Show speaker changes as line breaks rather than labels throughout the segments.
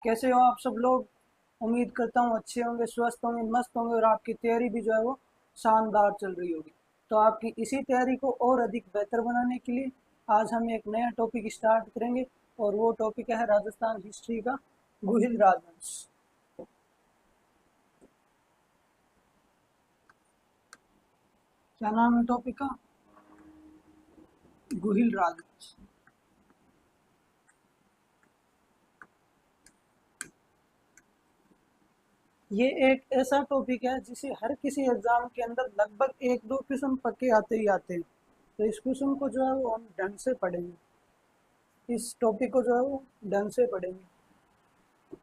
कैसे हो आप सब लोग। उम्मीद करता हूँ अच्छे होंगे, स्वस्थ होंगे, मस्त होंगे और आपकी तैयारी भी जो है वो शानदार चल रही होगी। तो आपकी इसी तैयारी को और अधिक बेहतर बनाने के लिए आज हम एक नया टॉपिक स्टार्ट करेंगे और वो टॉपिक है राजस्थान हिस्ट्री का गुहिल राजवंश। क्या नाम है टॉपिक का? गुहिल राजवंश। ये एक ऐसा टॉपिक है जिसे हर किसी एग्जाम के अंदर लगभग एक दो क्वेश्चन पक्के आते ही आते हैं। तो इस क्वेश्चन को जो है वो हम ढंग से पढ़ेंगे, इस टॉपिक को जो है वो ढंग से पढ़ेंगे।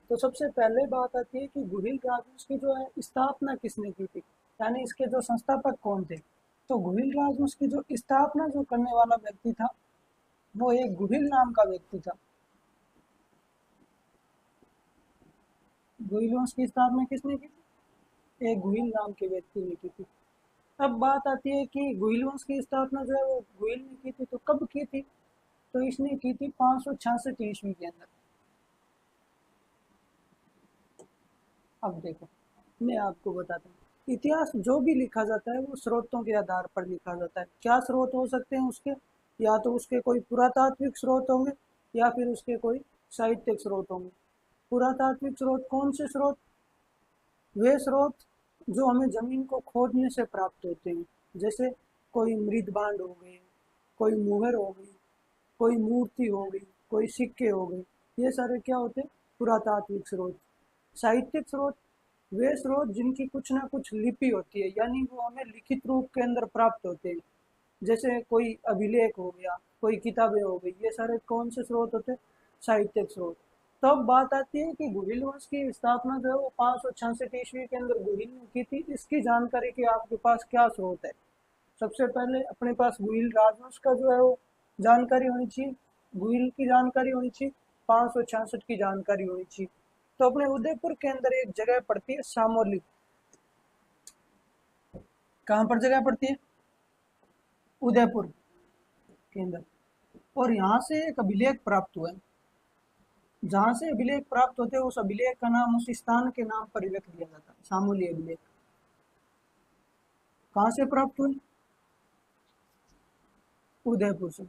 तो सबसे पहले बात आती है कि गुहिल राजवंश की जो है स्थापना किसने की थी, यानी इसके जो संस्थापक कौन थे। तो गुहिल राजवंश की जो स्थापना जो करने वाला व्यक्ति था वो एक गुहिल नाम का व्यक्ति था। गुहिल वंश की स्थापना किसने की थी? एक गुहिल नाम के व्यक्ति ने की थी। अब बात आती है कि गुहिल वंश की स्थापना जो है वो गुहिल ने की थी, तो कब की थी? तो इसने की थी 566 ईस्वी के अंदर। अब देखो, मैं आपको बताता हूँ, इतिहास जो भी लिखा जाता है वो स्रोतों के आधार पर लिखा जाता है। क्या स्रोत हो सकते हैं उसके? या तो उसके कोई पुरातात्विक स्रोत होंगे या फिर उसके कोई साहित्यिक स्रोत होंगे। पुरातात्विक स्रोत कौन से स्रोत? वे स्रोत जो हमें जमीन को खोदने से प्राप्त होते हैं, जैसे कोई मृदबांड हो गए, कोई मुहर हो गई, कोई मूर्ति हो गई, कोई सिक्के हो गए। ये सारे क्या होते हैं? पुरातात्विक स्रोत। साहित्यिक स्रोत वे स्रोत जिनकी कुछ ना कुछ लिपि होती है, यानी वो हमें लिखित रूप के अंदर प्राप्त होते हैं, जैसे कोई अभिलेख हो गया, कोई किताबें हो गई। ये सारे कौन से स्रोत होते हैं? साहित्यिक स्रोत। तो अब बात आती है कि गुहिल वंश की स्थापना जो है वो 566 ईस्वी के अंदर गुहिल ने की थी। इसकी जानकारी के आपके पास क्या स्रोत है? सबसे पहले अपने पास गुहिल राजवंश का जो है वो जानकारी होनी चाहिए, गुहिल की जानकारी होनी चाहिए, 566 की जानकारी होनी चाहिए। तो अपने उदयपुर के अंदर एक जगह पड़ती है सामोली। कहाँ पर जगह पड़ती है? उदयपुर के अंदर। और यहाँ से एक अभिलेख प्राप्त हुआ है। जहाँ से अभिलेख प्राप्त होते हैं उस अभिलेख का नाम उस स्थान के नाम पर रख दिया जाता है, सामोली अभिलेख। कहाँ से प्राप्त हुए? उदयपुर से।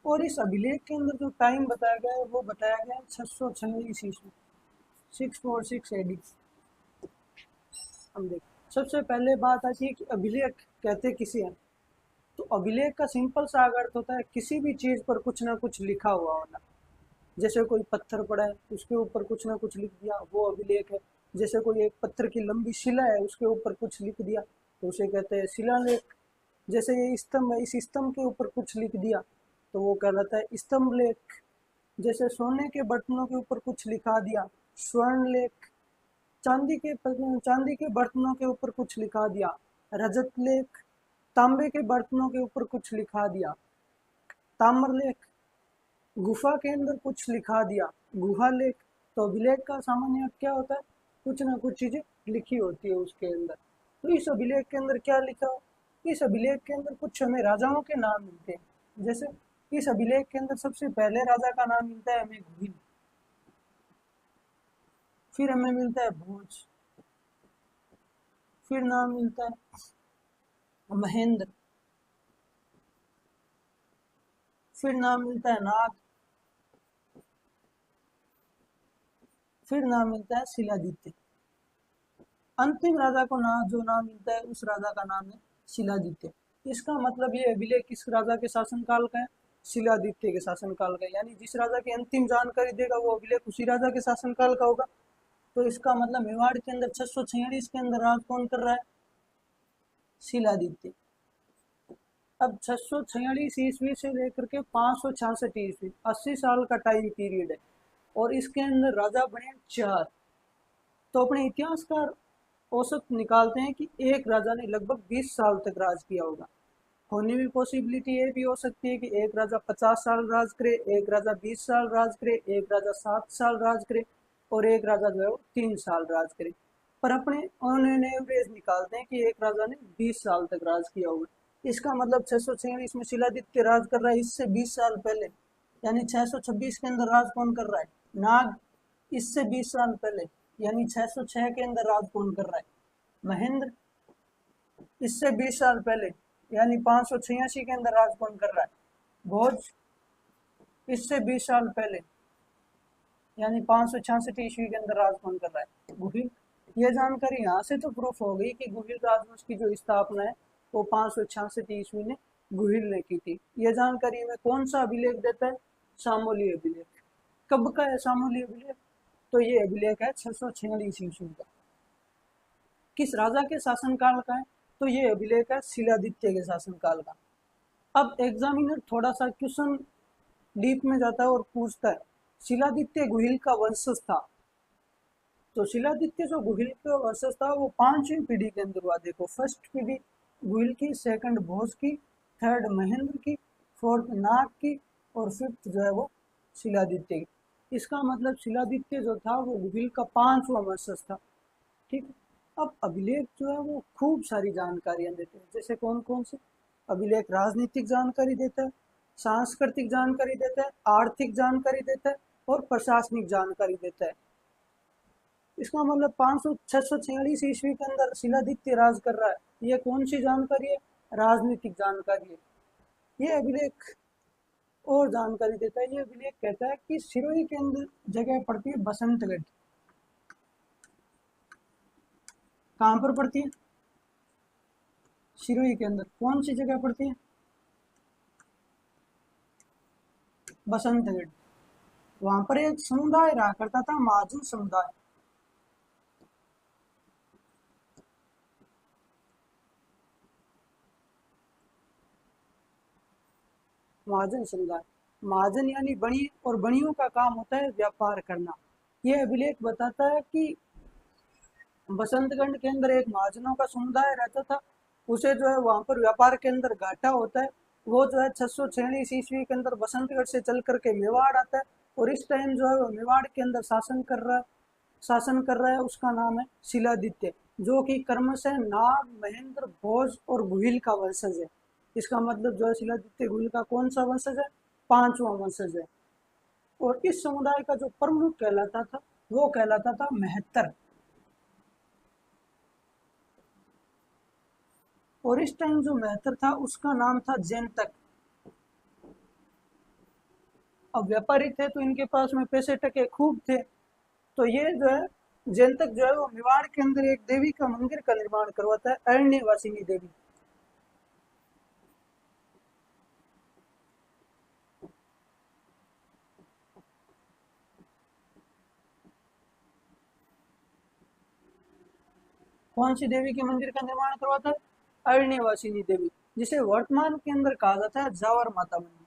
और इस अभिलेख के अंदर जो टाइम बताया गया है वो बताया गया है 646 ईस्वी, 646 एडी। हम देख, सबसे पहले बात आती है कि अभिलेख कहते किसे हैं। तो अभिलेख का सिंपल सा अर्थ होता है किसी भी चीज पर कुछ ना कुछ लिखा हुआ होना। जैसे कोई पत्थर पड़ा है उसके ऊपर कुछ ना कुछ लिख दिया, वो अभिलेख है। जैसे कोई एक पत्थर की लंबी शिला है उसके ऊपर कुछ लिख दिया तो उसे कहते हैं शिलालेख। जैसे ये स्तंभ है, इस स्तंभ के ऊपर कुछ लिख दिया तो वो कहलाता है स्तंभ लेख। जैसे सोने के बर्तनों के ऊपर कुछ लिखा दिया, स्वर्ण लेख। चांदी के बर्तनों के ऊपर कुछ लिखा दिया, रजत लेख। तांबे के बर्तनों के ऊपर कुछ लिखा दिया, ताम्र लेख। गुफा के अंदर कुछ लिखा दिया, गुहा लेख। तो अभिलेख का सामान्य अर्थ क्या होता है? कुछ ना कुछ चीजें लिखी होती है उसके अंदर। तो इस अभिलेख के अंदर क्या लिखा हो? इस अभिलेख के अंदर कुछ हमें राजाओं के नाम मिलते हैं। जैसे इस अभिलेख के अंदर सबसे पहले राजा का नाम मिलता है हमें गुहिल, फिर हमें मिलता है भोज, फिर नाम मिलता है महेंद्र, फिर नाम मिलता है नाग, फिर नाम मिलता है शिलादित्य। अंतिम राजा को नाम जो नाम मिलता है उस राजा का नाम है शिलादित्य। इसका मतलब ये अभिलेख किस राजा के शासनकाल का है? शिलादित्य के शासनकाल का। यानी जिस राजा की अंतिम जानकारी देगा वो अभिलेख उसी राजा के शासनकाल का होगा। तो इसका मतलब मेवाड़ के अंदर 646 के अंदर राज कौन कर रहा है? शिलादित्य। अब 646 ईस्वी से लेकर के 566 ईस्वी, 80 साल का टाइम पीरियड है और इसके अंदर राजा बने 4। तो अपने इतिहासकार औसत निकालते हैं कि एक राजा ने लगभग 20 साल तक राज किया होगा। होने में पॉसिबिलिटी ये भी हो सकती है कि एक राजा 50 साल राज करे, एक राजा 20 साल राज करे, एक राजा 7 साल राज करे और एक राजा जो है 3 साल राज करे। पर अपने ऑन एवरेज निकालते हैं कि एक राजा ने 20 साल तक राज किया होगा। इसका मतलब 646 में शिलादित्य राज कर रहा है, इससे 20 साल पहले। यानी 626 के अंदर राज कौन कर रहा है? नाग। इससे 20 साल पहले यानी 606 के अंदर राज कौन कर रहा है? महेंद्र। इससे 20 साल पहले यानी 586 के अंदर राज कौन कर रहा है? भोज। इससे 20 साल पहले यानी 566 ईस्वी के अंदर राज कौन कर रहा है? गुहिल। ये जानकारी यहाँ से तो प्रूफ हो गई कि गुहिल राजवंश की जो स्थापना है वो 566 ईस्वी ने गुहिल ने की थी। ये जानकारी में कौन सा अभिलेख देता है? शामोली अभिलेख। कब का है शामोली अभिलेख? तो ये अभिलेख है 646 ईस्वी का। किस राजा के शासनकाल का है? तो ये अभिलेख है शिलादित्य के शासनकाल का। अब एग्जामिनर थोड़ा सा क्वेश्चन डीप में जाता है और पूछता है शिलादित्य गुहिल का वंशज था। तो शिलादित्य जो गुहिल का वंशज था वो 5वीं पीढ़ी के अंदर हुआ। देखो, फर्स्ट पीढ़ी गुहिल की, सेकंड भोज की, थर्ड महेंद्र की, फोर्थ नाग की और फिफ्थ जो है वो शिलादित्य की। इसका मतलब शिलादित्य जो था वो गुहिल का 5वां वंशज था। ठीक। अब अभिलेख जो है वो खूब सारी जानकारियां देते हैं। जैसे कौन कौन से अभिलेख? राजनीतिक जानकारी देता है, सांस्कृतिक जानकारी देता है, आर्थिक जानकारी देता है और प्रशासनिक जानकारी देता है। इसका मतलब 646 ईस्वी के अंदर शिलादित्य राज कर रहा है। ये कौन सी जानकारी है? राजनीतिक जानकारी है। ये अभिलेख और जानकारी देता है। ये अभिलेख कहता है कि सिरोही के अंदर जगह पड़ती है बसंतगढ़। कहाँ पर पड़ती है? सिरोही के अंदर। कौन सी जगह पड़ती है? बसंतगढ़। वहां पर एक समुदाय रहा करता था, महाजन समुदाय। महाजन समुदाय। महाजन यानी बणी, और बणियों का काम होता है व्यापार करना। यह अभिलेख बताता है कि बसंतगढ़ के अंदर एक महाजनों का समुदाय रहता था। उसे जो है वहां पर व्यापार के अंदर घाटा होता है। वो जो है 646 ईस्वी के अंदर बसंतगढ़ से चल करके मेवाड़ आता है और इस टाइम जो है वो मेवाड़ के अंदर शासन कर रहा है। उसका नाम है शिलादित्य, जो कि क्रमशः नाग, महेंद्र, भोज और गुहिल का वंशज है। इसका मतलब जो है शिलादित्य गुहिल का कौन सा वंशज है? 5वां वंशज है। और इस समुदाय का जो प्रमुख कहलाता था वो कहलाता था महत्तर। और इस टाइम जो महत्तर था उसका नाम था जैनतक। अब व्यापारी थे तो इनके पास में पैसे टके खूब थे। तो ये जो है जैनतक जो है वो मेवाड़ के अंदर एक देवी का मंदिर का निर्माण करवाता है, अरण्यवासिनी देवी। कौन सी देवी के मंदिर का निर्माण करवाता है? अरण्यवासिनी देवी, जिसे वर्तमान के अंदर कहा जाता है जावर माता मंदिर।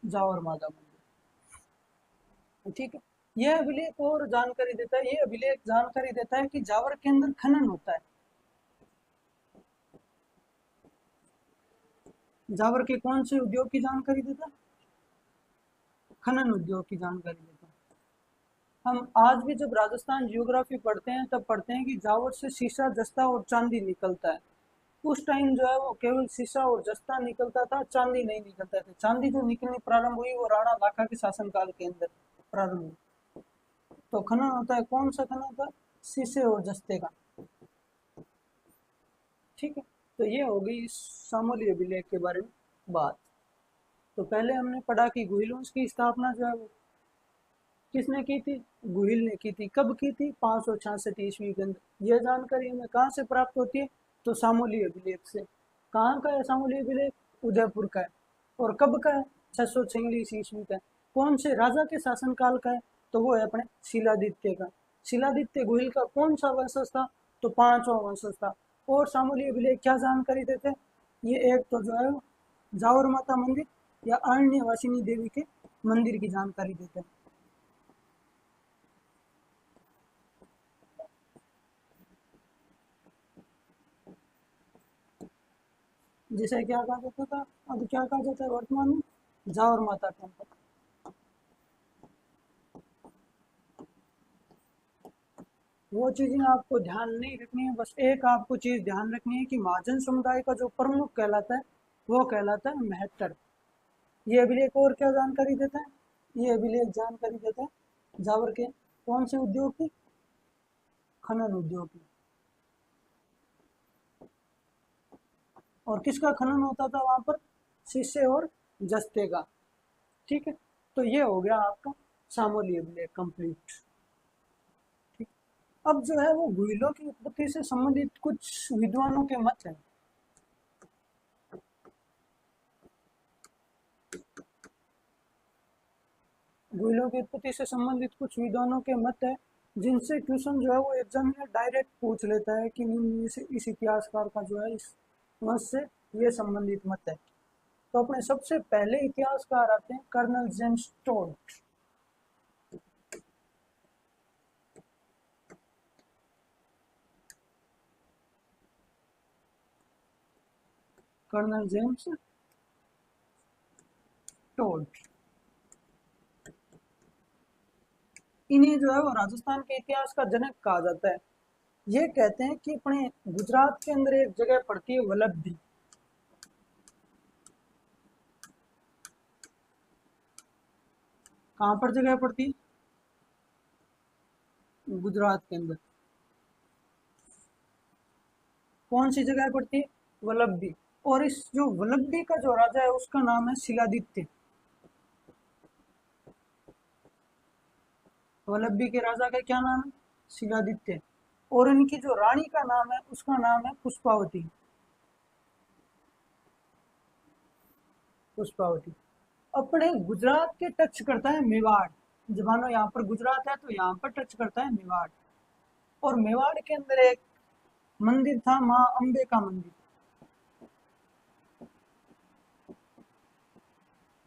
जावर माता मंदिर। ठीक है। यह अभिलेख और जानकारी देता है, ये अभिलेख जानकारी देता है कि जावर के अंदर खनन होता है। जावर के कौन से उद्योग की जानकारी देता है? खनन उद्योग की जानकारी देता है। हम आज भी जब राजस्थान जियोग्राफी पढ़ते हैं तब पढ़ते हैं कि जावर से शीशा, जस्ता और चांदी निकलता है। उस टाइम जो है वो केवल शीशा और जस्ता निकलता था, चांदी नहीं निकलता था। चांदी जो निकलनी प्रारंभ हुई वो राणा लाखा के शासनकाल के अंदर प्रारंभ हुई। तो खनन होता है, कौन सा खनन होता है? शीशे और जस्ते का। ठीक है। तो ये हो गई शामली अभिलेख के बारे में बात। तो पहले हमने पढ़ा कि गुहिल वंश की स्थापना जो है वो किसने की थी? गुहिल ने की थी। कब की थी? 566 ईस्वी के अंदर। यह जानकारी हमें कहाँ से प्राप्त होती है? तो शामली अभिलेख से। कहाँ का है शामली अभिलेख? उदयपुर का है। और कब का है? 646 ईस्वी का है। कौन से राजा के शासनकाल का है? तो वो है अपने शिलादित्य का। शिलादित्य गुहिल का कौन सा वंशज था? तो 5वां वंशज था। और शामली अभिलेख क्या जानकारी देते हैं? ये एक तो जो है जावर माता मंदिर या अरण्य वासिनी देवी के मंदिर की जानकारी देते हैं। जिसे क्या कहा जाता था, अब क्या कहा जाता है वर्तमान में? जावर माता टेम्पल। वो चीजें आपको ध्यान नहीं रखनी है। बस एक आपको चीज ध्यान रखनी है कि महाजन समुदाय का जो प्रमुख कहलाता है वो कहलाता है मेहतर। ये अभिलेख और क्या जानकारी देता है? ये अभिलेख जानकारी देता है जावर के कौन से उद्योग की? खनन उद्योग की। और किसका खनन होता था वहां पर? शीशे और जस्ते का। ठीक है, तो ये हो गया आपका सामोली अभिलेख कंप्लीट। ठीक। अब जो है वो भूलों की उत्पत्ति से संबंधित कुछ विद्वानों के मत हैं। भूलों की उत्पत्ति से संबंधित कुछ विद्वानों के मत है जिनसे क्वेश्चन जो है वो एग्जामिनर डायरेक्ट पूछ लेता है कि इस इतिहासकार का जो है इस मत से ये संबंधित मत है। तो अपने सबसे पहले इतिहासकार आते हैं colonel James Tod. Colonel James Tod, इन्हें जो है वो राजस्थान के इतिहास का जनक कहा जाता है। ये कहते हैं कि अपने गुजरात के अंदर एक जगह पड़ती है वल्लभी। कहाँ पर जगह पड़ती है? गुजरात के अंदर। कौन सी जगह पड़ती है? वल्लभी। और इस जो वल्लभी का जो राजा है उसका नाम है शिलादित्य। वल्लभी के राजा का क्या नाम है? शिलादित्य। और इनकी जो रानी का नाम है उसका नाम है पुष्पावती। पुष्पावती। अपने गुजरात के टच करता है मेवाड़। जब मानो यहाँ पर गुजरात है तो यहाँ पर टच करता है मेवाड़। और मेवाड़ के अंदर एक मंदिर था माँ अम्बे का मंदिर।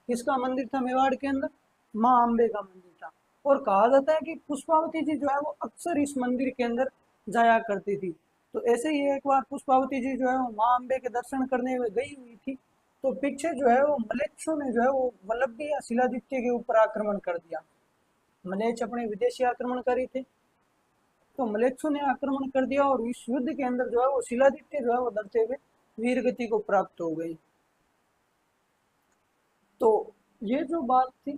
किसका मंदिर था मेवाड़ के अंदर? माँ अम्बे का मंदिर था। और कहा जाता है कि पुष्पावती जी जो है वो अक्सर इस मंदिर के अंदर जाया करती थी। तो ऐसे ही एक बार पुष्पावती जी जो है वो माँ अम्बे के दर्शन करने में गई हुई थी। तो पीछे जो है वो मलेच्छों ने जो है वो वल्लभी या शिलादित्य के ऊपर आक्रमण कर दिया। मलेच्छ अपने विदेशी आक्रमणकारी थे। तो मलेच्छों ने आक्रमण कर दिया और इस युद्ध के अंदर जो है वो शिलादित्य जो है वो डरते हुए वीर गति को प्राप्त हो गई। तो ये जो बात थी,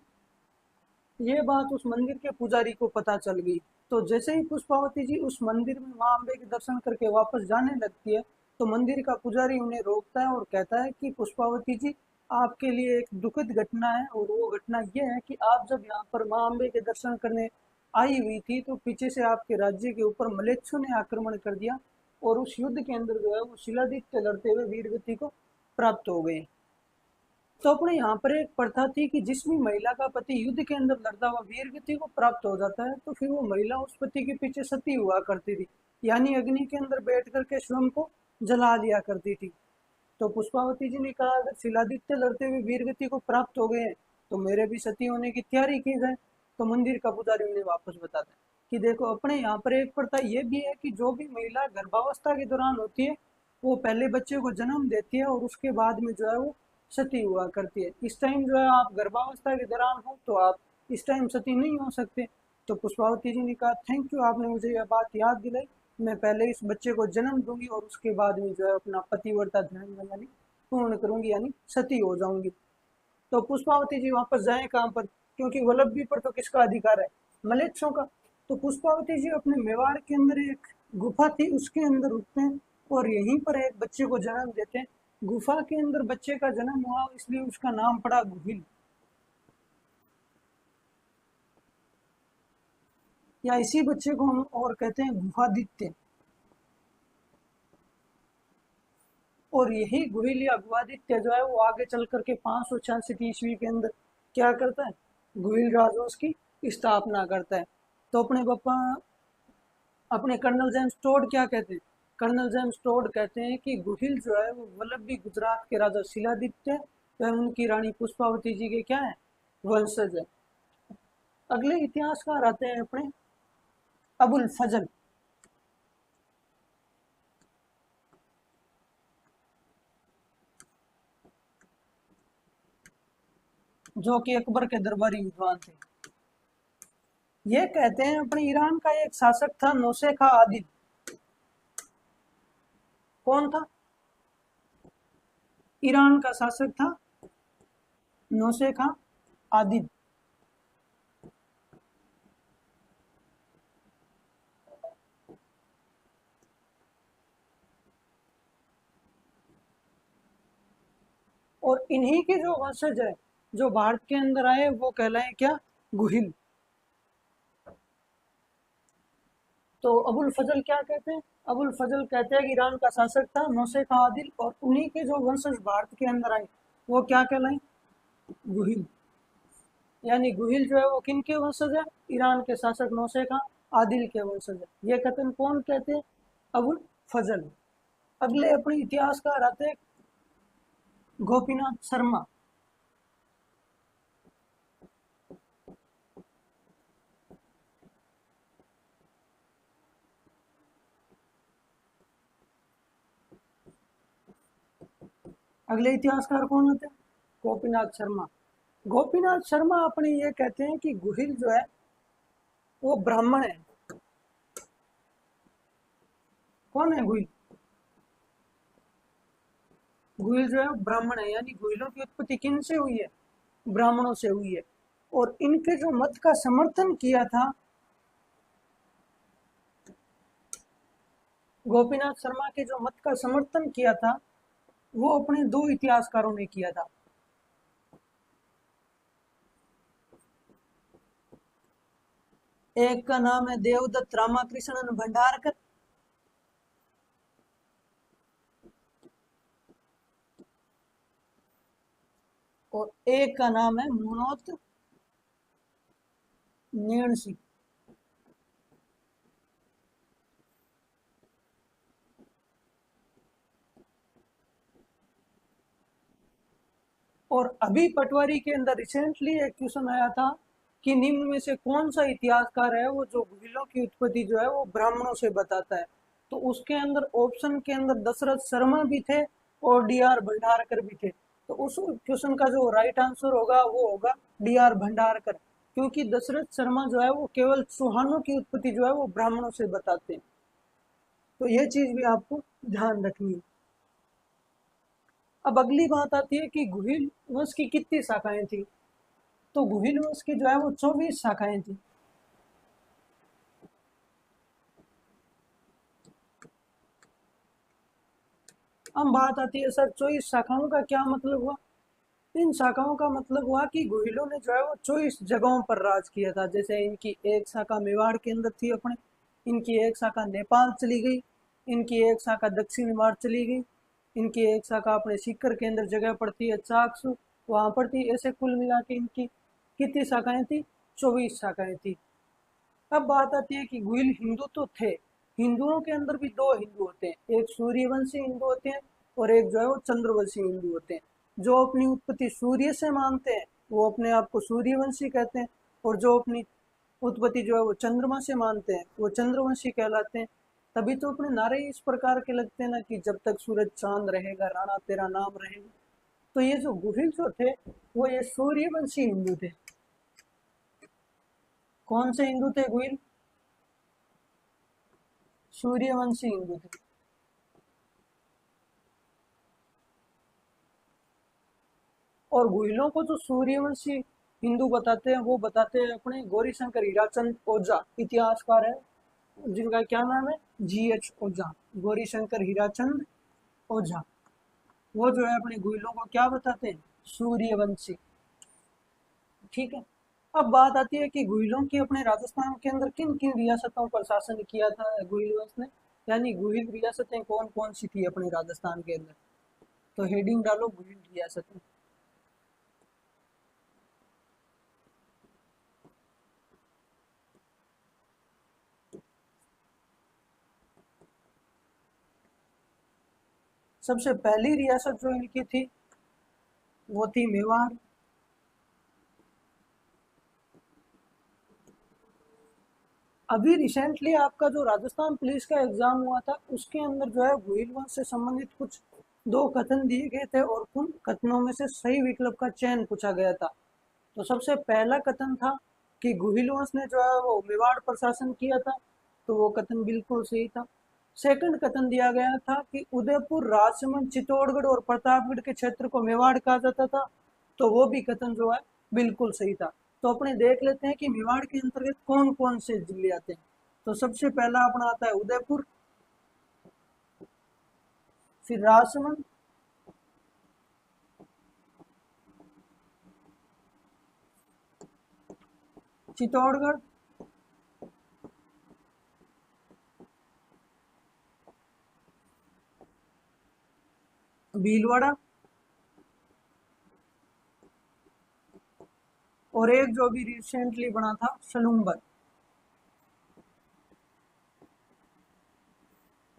ये बात उस मंदिर के पुजारी को पता चल गई। तो जैसे ही पुष्पावती जी उस मंदिर में माँ अम्बे के दर्शन करके वापस जाने लगती है तो मंदिर का पुजारी उन्हें रोकता है और कहता है कि पुष्पावती जी, आपके लिए एक दुखद घटना है। और वो घटना ये है कि आप जब यहाँ पर माँ अम्बे के दर्शन करने आई हुई थी तो पीछे से आपके राज्य के ऊपर मलेच्छों ने आक्रमण कर दिया और उस युद्ध के अंदर जो है वो शिलादित्य लड़ते हुए वीरगति को प्राप्त हो गए। तो अपने यहाँ पर एक प्रथा थी कि जिस भी महिला का पति युद्ध के अंदर लड़ता हुआ वीरगति को प्राप्त हो जाता है तो फिर वो महिला उस पति के पीछे सती हुआ करती थी, यानी अग्नि के अंदर बैठ करके स्वयं को जला दिया करती थी। तो पुष्पावती जी ने कहा अगर शिलादित्य लड़ते हुए वीरगति को प्राप्त हो गए हैं तो मेरे भी सती होने की तैयारी की जाए। तो मंदिर का पुजारी उन्हें वापस बताता है कि देखो अपने यहाँ पर एक प्रथा ये भी है कि जो भी महिला गर्भावस्था के दौरान होती है वो पहले बच्चे को जन्म देती है और उसके बाद में जो है वो सती हुआ करती है। इस टाइम जो है आप गर्भावस्था के दौरान हो तो आप इस टाइम सती नहीं हो सकते। तो पुष्पावती जी ने कहा थैंक यू, आपने मुझे यह बात याद दिलाई। मैं पहले इस बच्चे को जन्म दूंगी और उसके बाद में जो है अपना पतिव्रता धर्म यानी पूर्ण करूंगी, यानी सती हो जाऊंगी। तो पुष्पावती जी वापस जाए कहाँ पर? क्योंकि वल्लभी पर तो किसका अधिकार है? मलेच्छों का। तो पुष्पावती जी अपने मेवाड़ के अंदर एक गुफा थी उसके अंदर रुकते हैं और यहीं पर एक बच्चे को जन्म देते हैं। गुफा के अंदर बच्चे का जन्म हुआ इसलिए उसका नाम पड़ा गुहिल, या इसी बच्चे को हम और कहते हैं गुहादित्य। और यही गुहिल या गुहादित्य जो है वो आगे चल करके 566 ईस्वी के अंदर क्या करता है? गुहिल राजवंश की स्थापना करता है। तो अपने पापा अपने कर्नल जेम्स टोड क्या कहते हैं? कर्नल जेम्स टोड कहते हैं कि गुहिल जो है वो वल्लभी गुजरात के राजा शिलादित्य एवं उनकी रानी पुष्पावती जी के क्या है? वंशज है। अगले इतिहासकार आते हैं अपने अबुल फजल, जो कि अकबर के दरबारी विद्वान थे। ये कहते हैं अपने ईरान का एक शासक था नौशेखा आदिल। कौन था? ईरान का शासक था नौशेखा आदिल। और इन्हीं के जो वंशज है जो भारत के अंदर आए वो कहलाए क्या? गुहिल। तो अबुल फजल क्या कहते हैं? अबुल फजल कहते हैं कि ईरान का शासक था नौशेखा आदिल और उन्हीं के जो वंशज भारत के अंदर आए वो क्या कहलाए? गुहिल। यानी गुहिल जो है वो किन के वंशज है? ईरान के शासक नौशेखा आदिल के वंशज है। ये कथन कौन कहते हैं? अबुल फजल। अगले अपने इतिहासकार आते हैं गोपीनाथ शर्मा। अगले इतिहासकार कौन होते हैं? गोपीनाथ शर्मा। गोपीनाथ शर्मा अपने ये कहते हैं कि गुहिल जो है वो ब्राह्मण है। कौन है गुहिल? गुहिल जो है ब्राह्मण है, यानी गुहिलों की उत्पत्ति किन से हुई है? ब्राह्मणों से हुई है। और इनके जो मत का समर्थन किया था, गोपीनाथ शर्मा के जो मत का समर्थन किया था वो अपने दो इतिहासकारों ने किया था। एक का नाम है देवदत्त रामाकृष्णन भंडारकर और एक का नाम है मनोत नेणसी। और अभी पटवारी के अंदर रिसेंटली एक क्वेश्चन आया था कि निम्न में से कौन सा इतिहासकार है वो जो गुहिलों की उत्पत्ति जो है वो ब्राह्मणों से बताता है। तो उसके अंदर ऑप्शन के अंदर दशरथ शर्मा भी थे और डीआर भंडारकर भी थे। तो उस क्वेश्चन का जो राइट आंसर होगा वो होगा डीआर भंडारकर, क्योंकि दशरथ शर्मा जो है वो केवल चौहानों की उत्पत्ति जो है वो ब्राह्मणों से बताते हैं। तो ये चीज भी आपको ध्यान रखनी है। अब अगली बात आती है कि गुहिल वंश की कितनी शाखाएं थी? तो गुहिल वंश की जो है वो 24 शाखाएं थी। अब बात आती है सर 24 शाखाओं का क्या मतलब हुआ? इन शाखाओं का मतलब हुआ कि गुहिलों ने जो है वो 24 जगहों पर राज किया था। जैसे इनकी एक शाखा मेवाड़ के अंदर थी अपने, इनकी एक शाखा नेपाल चली गई, इनकी एक शाखा दक्षिण भारत चली गई, इनकी एक शाखा अपने सीकर के अंदर जगह पड़ती है चाकसू, वहां पर थी। ऐसे कुल मिला के इनकी कितनी शाखाएं थी? 24 शाखाएं थी। अब बात आती है कि गुहिल हिंदू तो थे। हिंदुओं के अंदर भी दो हिंदू होते हैं, एक सूर्यवंशी हिंदू होते हैं और एक जो है वो चंद्रवंशी हिंदू होते हैं। जो अपनी उत्पत्ति सूर्य से मानते हैं वो अपने आप को सूर्यवंशी कहते हैं, और जो अपनी उत्पत्ति जो है वो चंद्रमा से मानते हैं वो चंद्रवंशी कहलाते हैं। तभी तो अपने नारे इस प्रकार के लगते हैं ना कि जब तक सूरज चांद रहेगा राणा तेरा नाम रहेगा। तो ये जो गुहिल जो थे वो ये सूर्यवंशी हिंदू थे। कौन से हिंदू थे गुहिल? सूर्यवंशी हिंदू थे। और गुहिलों को जो सूर्यवंशी हिंदू बताते हैं वो बताते हैं अपने गौरीशंकर हीराचंद ओझा, इतिहासकार है जिनका क्या नाम है? जीएच ओझा। गौरीशंकर हीराचंद ओझा। वो जो है अपने गुहिलों को क्या बताते हैं? सूर्यवंशी। ठीक है। अब बात आती है कि गुहिलों की अपने राजस्थान के अंदर किन किन रियासतों पर शासन किया था गुहिल वंश ने, यानी गुहिल रियासतें कौन कौन सी थी अपने राजस्थान के अंदर? तो हेडिंग डालो गुहिल रियासतें। सबसे पहली रियासत जो इनकी थी वो थी मेवाड़। अभी रिसेंटली आपका जो राजस्थान पुलिस का एग्जाम हुआ था उसके अंदर जो है गुहिल वंश से संबंधित कुछ दो कथन दिए गए थे और उन कथनों में से सही विकल्प का चयन पूछा गया था। तो सबसे पहला कथन था कि गुहिल वंश ने जो है वो मेवाड़ पर शासन किया था, तो वो कथन बिल्कुल सही था। सेकंड कथन दिया गया था कि उदयपुर, राजसमंद, चित्तौड़गढ़ और प्रतापगढ़ के क्षेत्र को मेवाड़ कहा जाता था, तो वो भी कथन जो है बिल्कुल सही था। तो अपने देख लेते हैं कि मेवाड़ के अंतर्गत कौन कौन से जिले आते हैं। तो सबसे पहला अपना आता है उदयपुर, फिर राजसमंद, चित्तौड़गढ़, भीलवाड़ा, और एक जो भी रिसेंटली बना था सलूम्बर।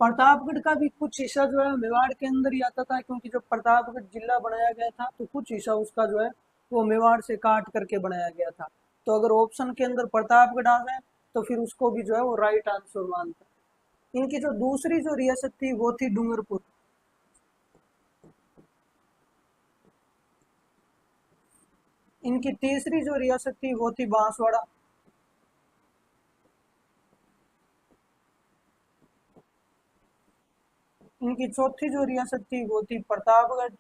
प्रतापगढ़ का भी कुछ हिस्सा जो है मेवाड़ के अंदर ही आता था, क्योंकि जब प्रतापगढ़ जिला बनाया गया था तो कुछ हिस्सा उसका जो है वो मेवाड़ से काट करके बनाया गया था। तो अगर ऑप्शन के अंदर प्रतापगढ़ आ जाए तो फिर उसको भी जो है वो राइट आंसर मानता है। इनकी जो दूसरी जो रियासत थी वो थी डूंगरपुर। इनकी तीसरी जो रियासत थी वो थी बांसवाड़ा। इनकी चौथी जो रियासत थी वो थी प्रतापगढ़।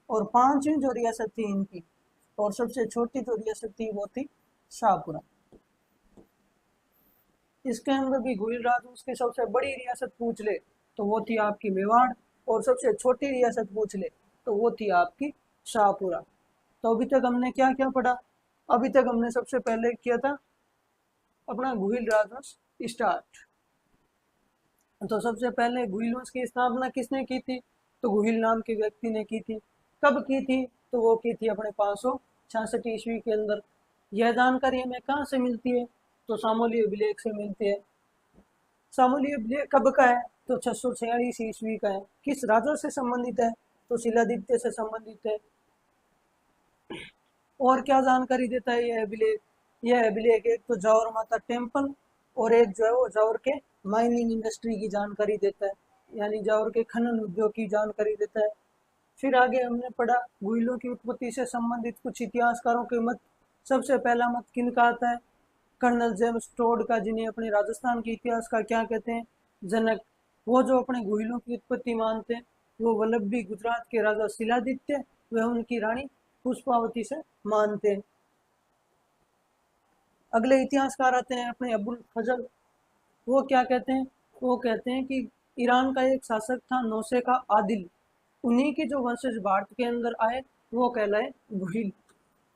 और पांचवी जो रियासत थी इनकी, और सबसे छोटी जो रियासत थी वो थी शाहपुरा। इसके अंदर भी गुहिल राजवंश की सबसे बड़ी रियासत पूछ ले तो वो थी आपकी मेवाड़, और सबसे छोटी रियासत पूछ ले तो वो थी आपकी शाहपुरा। तो अभी तक हमने क्या क्या पढ़ा? अभी तक हमने सबसे पहले किया था अपना गुहिल राजवंश स्टार्ट। तो सबसे पहले गुहिल वंश की स्थापना किसने की थी? तो गुहिल नाम के व्यक्ति ने की थी। कब की थी? तो वो की थी अपने 566 ईस्वी के अंदर। यह जानकारी हमें कहाँ से मिलती है? तो सामोली अभिलेख से मिलती है। सामोली अभिलेख कब का है? तो 646 ईस्वी का है। किस राजा से संबंधित है? तो शिलादित्य से संबंधित है। और क्या जानकारी देता है यह अभिलेख? यह अभिलेख एक तो जावर माता टेम्पल, और एक जो है वो जावर के माइनिंग इंडस्ट्री की जानकारी देता है, यानी जावर के खनन उद्योग की जानकारी देता है। फिर आगे हमने पढ़ा गुहिलों की उत्पत्ति से संबंधित कुछ इतिहासकारों के मत। सबसे पहला मत किनका आता है? कर्नल जेम्स टोड का, जिन्हें अपने राजस्थान के इतिहास का क्या कहते हैं? जनक। वो जो अपने गुहिलों की उत्पत्ति मानते हैं वो वल्लभी गुजरात के राजा शिलादित्य व उनकी रानी पुष्पावती से मानते हैं। अगले इतिहासकार आते हैं अपने अबुल फजल। वो क्या कहते हैं? वो कहते हैं कि ईरान का एक शासक था नौसे का आदिल, उन्हीं के जो वंशज भारत के अंदर आए वो कहलाए गुहिल।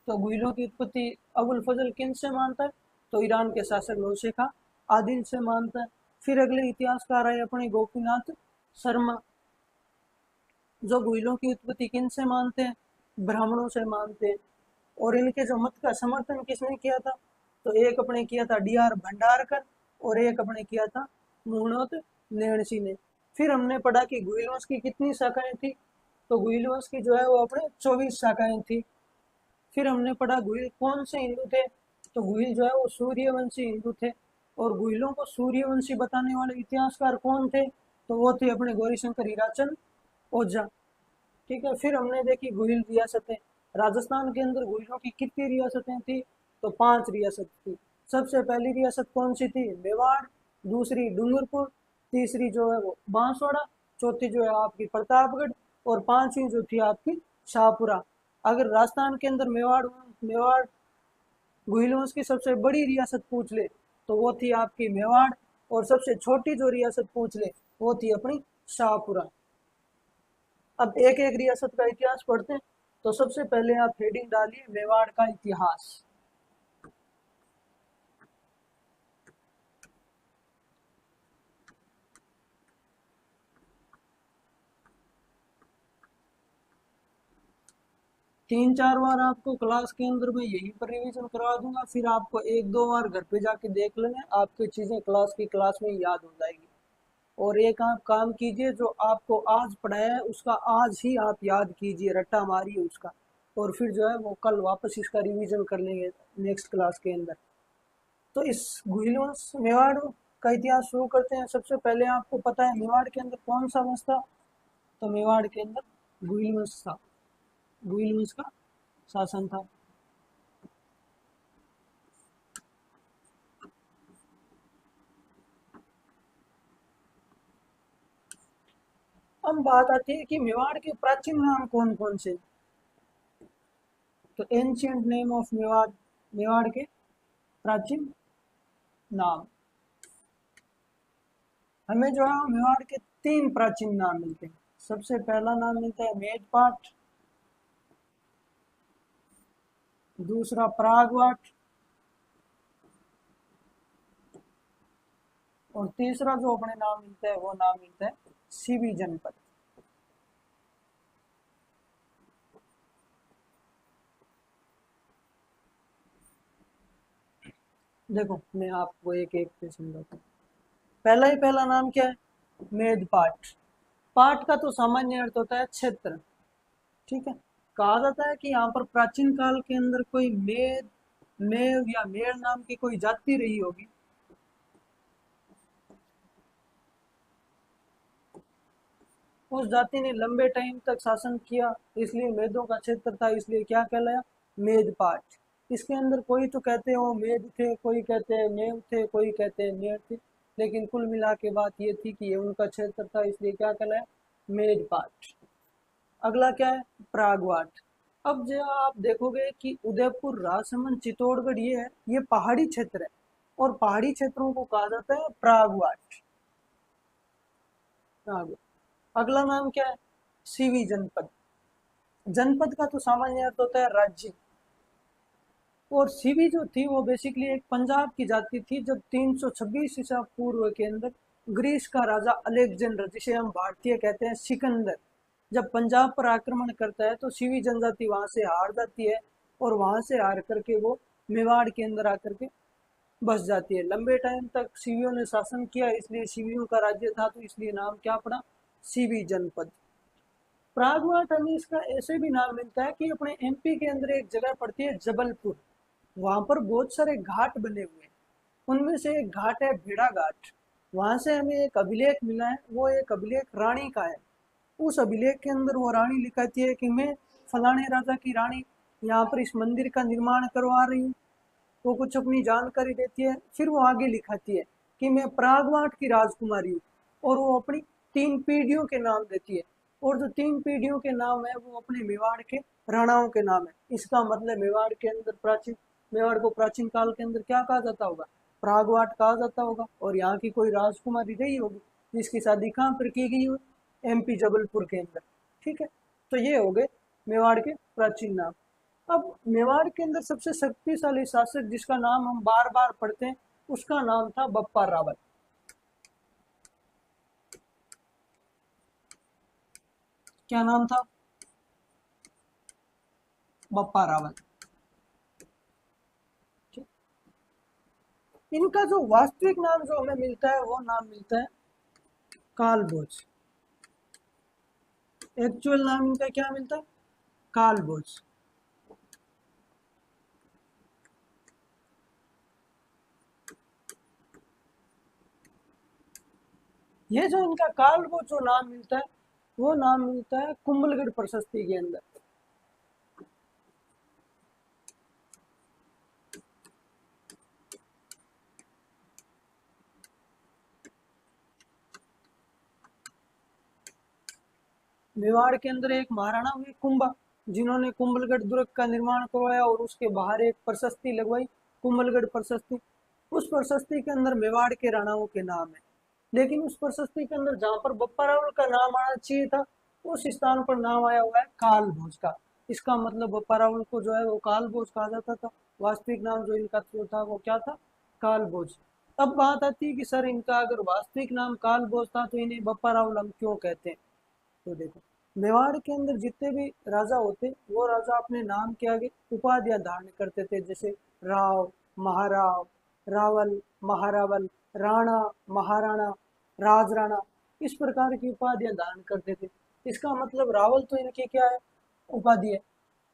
तो गुहिलों की उत्पत्ति अबुल फजल किन से मानता है? तो ईरान के शासक नौसे का आदिल से मानता है। फिर अगले इतिहासकार आए अपने गोपीनाथ शर्मा, जो गुहिलों की उत्पत्ति किन से मानते हैं? ब्राह्मणों से मानते हैं। और इनके जो मत का समर्थन किसने किया था? तो एक अपने किया था डी आर भंडारकर, और एक अपने किया था मुहणोत नेणसी ने। फिर हमने पढ़ा कि गुहिल वंश की कितनी शाखाएं थी? तो गुहिल वंश की जो है वो अपने 24 शाखाएं थी। फिर हमने पढ़ा गुहिल कौन से हिंदू थे? तो गुहिल जो है वो सूर्यवंशी हिंदू थे। और गुहिलों को सूर्यवंशी बताने वाले इतिहासकार कौन थे? तो वो थे अपने गौरीशंकर हीराचंद ओझा। ठीक है। फिर हमने देखी गुहिल रियासतें। राजस्थान के अंदर गुहिलों की कितनी रियासतें थी? तो 5 रियासत थी। सबसे पहली रियासत कौन सी थी? मेवाड़। दूसरी डूंगरपुर। तीसरी जो है वो बांसवाड़ा। चौथी जो है आपकी प्रतापगढ़। और पांचवी जो थी आपकी शाहपुरा। अगर राजस्थान के अंदर मेवाड़ मेवाड़ गुहिल वंश की सबसे बड़ी रियासत पूछ ले तो वो थी आपकी मेवाड़, और सबसे छोटी जो रियासत पूछ ले वो थी अपनी शाहपुरा। अब एक एक रियासत का इतिहास पढ़ते हैं। तो सबसे पहले आप हेडिंग डालिए मेवाड़ का इतिहास। तीन चार बार आपको क्लास के अंदर मैं यहीं पर रिवीजन करवा दूंगा, फिर आपको एक दो बार घर पे जाके देख लेना, आपकी चीजें क्लास में याद हो जाएगी। और एक आप काम कीजिए, जो आपको आज पढ़ाया है उसका आज ही आप याद कीजिए, रट्टा मारिए उसका, और फिर जो है वो कल वापस इसका रिवीजन कर लेंगे नेक्स्ट क्लास के अंदर। तो इस गुहिल वंश मेवाड़ का इतिहास शुरू करते हैं। सबसे पहले आपको पता है मेवाड़ के अंदर कौन सा वंश था? तो मेवाड़ के अंदर गुहिल वंश था। भुइल वंश का शासन था। अब बात आती है कि मेवाड़ के प्राचीन नाम कौन कौन से। तो ancient name of Mewar, Mewar के प्राचीन नाम, हमें जो है मेवाड़ के 3 प्राचीन नाम मिलते हैं। सबसे पहला नाम मिलता है मेदपाट, दूसरा परागवाट, और तीसरा जो अपने नाम मिलता है वो नाम मिलता है सीवी जनपद। देखो मैं आपको एक एक से समझाता हूँ। पहला नाम क्या है, मेदपाट। पाट का तो सामान्य अर्थ होता है क्षेत्र, ठीक है। कहा जाता है कि यहाँ पर प्राचीन काल के अंदर कोई मेद, मेव या मेड़ नाम की कोई जाति रही होगी। उस जाति ने लंबे टाइम तक शासन किया, इसलिए मेदों का क्षेत्र था, इसलिए क्या कहलाया, मेदपाट। इसके अंदर कोई तो कहते हो मेद थे, कोई कहते हैं मेव थे, कोई कहते हैं मेड़ थे, लेकिन कुल मिला के बात ये थी कि ये उनका क्षेत्र था, इसलिए क्या कहलाया, मेदपाट। अगला क्या है, प्रागवाट। अब जो आप देखोगे कि उदयपुर, राजसमंद, चित्तौड़गढ़ ये है, ये पहाड़ी क्षेत्र है, और पहाड़ी क्षेत्रों को कहा जाता है प्रागवाट। अगला नाम क्या है, सीवी जनपद। जनपद का तो सामान्य अर्थ होता है राज्य, और सीवी जो थी वो बेसिकली एक पंजाब की जाति थी। जब 326 ईसा पूर्व के अंदर ग्रीस का राजा अलेक्जेंडर, जिसे हम भारतीय कहते हैं सिकंदर, जब पंजाब पर आक्रमण करता है तो सीवी जनजाति वहां से हार जाती है, और वहां से हार करके वो मेवाड़ के अंदर आकर के बस जाती है। लंबे टाइम तक सीवियों ने शासन किया, इसलिए सीवियों का राज्य था, तो इसलिए नाम क्या पड़ा, सीवी जनपद। प्रागवाट हमें इसका ऐसे भी नाम मिलता है कि अपने एमपी के अंदर एक जगह पड़ती है जबलपुर, वहां पर बहुत सारे घाट बने हुए हैं, उनमें से एक घाट है भेड़ा घाट। वहां से हमें एक अभिलेख मिला है, वो एक अभिलेख रानी का है। उस अभिलेख के अंदर वो रानी लिखाती है कि मैं फलाने राजा की रानी यहाँ पर इस मंदिर का निर्माण करवा रही हूँ। वो कुछ अपनी जानकारी देती है, फिर वो आगे लिखाती है कि मैं प्रागवाट की राजकुमारी हूँ, और वो अपनी 3 पीढ़ियों के नाम देती है, और जो 3 पीढ़ियों के नाम है वो अपने मेवाड़ के राणाओं के नाम है। इसका मतलब मेवाड़ के अंदर प्राचीन, मेवाड़ को प्राचीन काल के अंदर क्या कहा जाता होगा, प्रागवाट कहा जाता होगा, और यहाँ की कोई राजकुमारी रही होगी जिसकी शादी कहाँ पर की गई हो, एमपी जबलपुर के अंदर, ठीक है। तो ये हो गए मेवाड़ के प्राचीन नाम। अब मेवाड़ के अंदर सबसे शक्तिशाली शासक जिसका नाम हम बार बार पढ़ते हैं, उसका नाम था बप्पा रावल। क्या नाम था, बप्पा रावल। ठीक। इनका जो वास्तविक नाम जो हमें मिलता है वो नाम मिलता है कालभोज। एक्चुअल नाम इनका क्या मिलता है, कालभोज। ये जो इनका कालभोज जो नाम मिलता है, वो नाम मिलता है कुंभलगढ़ प्रशस्ति के अंदर। मेवाड़ के अंदर एक महाराणा हुए कुंभा, जिन्होंने कुंभलगढ़ दुर्ग का निर्माण करवाया, और उसके बाहर एक प्रशस्ति लगवाई, कुंभलगढ़ प्रशस्ति। उस प्रशस्ति के अंदर मेवाड़ के राणाओं के नाम है, लेकिन उस प्रशस्ति के अंदर जहाँ पर बप्पा रावल का नाम आना चाहिए था, उस स्थान पर नाम आया हुआ है काल भोज का। इसका मतलब बप्पा रावल को जो है वो काल भोज कहा जाता था, वास्तविक नाम जो इनका जो था वो क्या था, काल भोज। अब बात आती है कि सर इनका अगर वास्तविक नाम काल भोज था तो इन्हें बप्पा रावल हम क्यों कहते हैं। तो देखो, मेवाड़ के अंदर जितने भी राजा होते, वो राजा अपने नाम के आगे उपाधियां धारण करते थे, जैसे राव, महाराव, रावल, महारावल, राणा, महाराणा, राजराणा, इस प्रकार की उपाधियां धारण करते थे। इसका मतलब रावल तो इनकी क्या है, उपाधि है।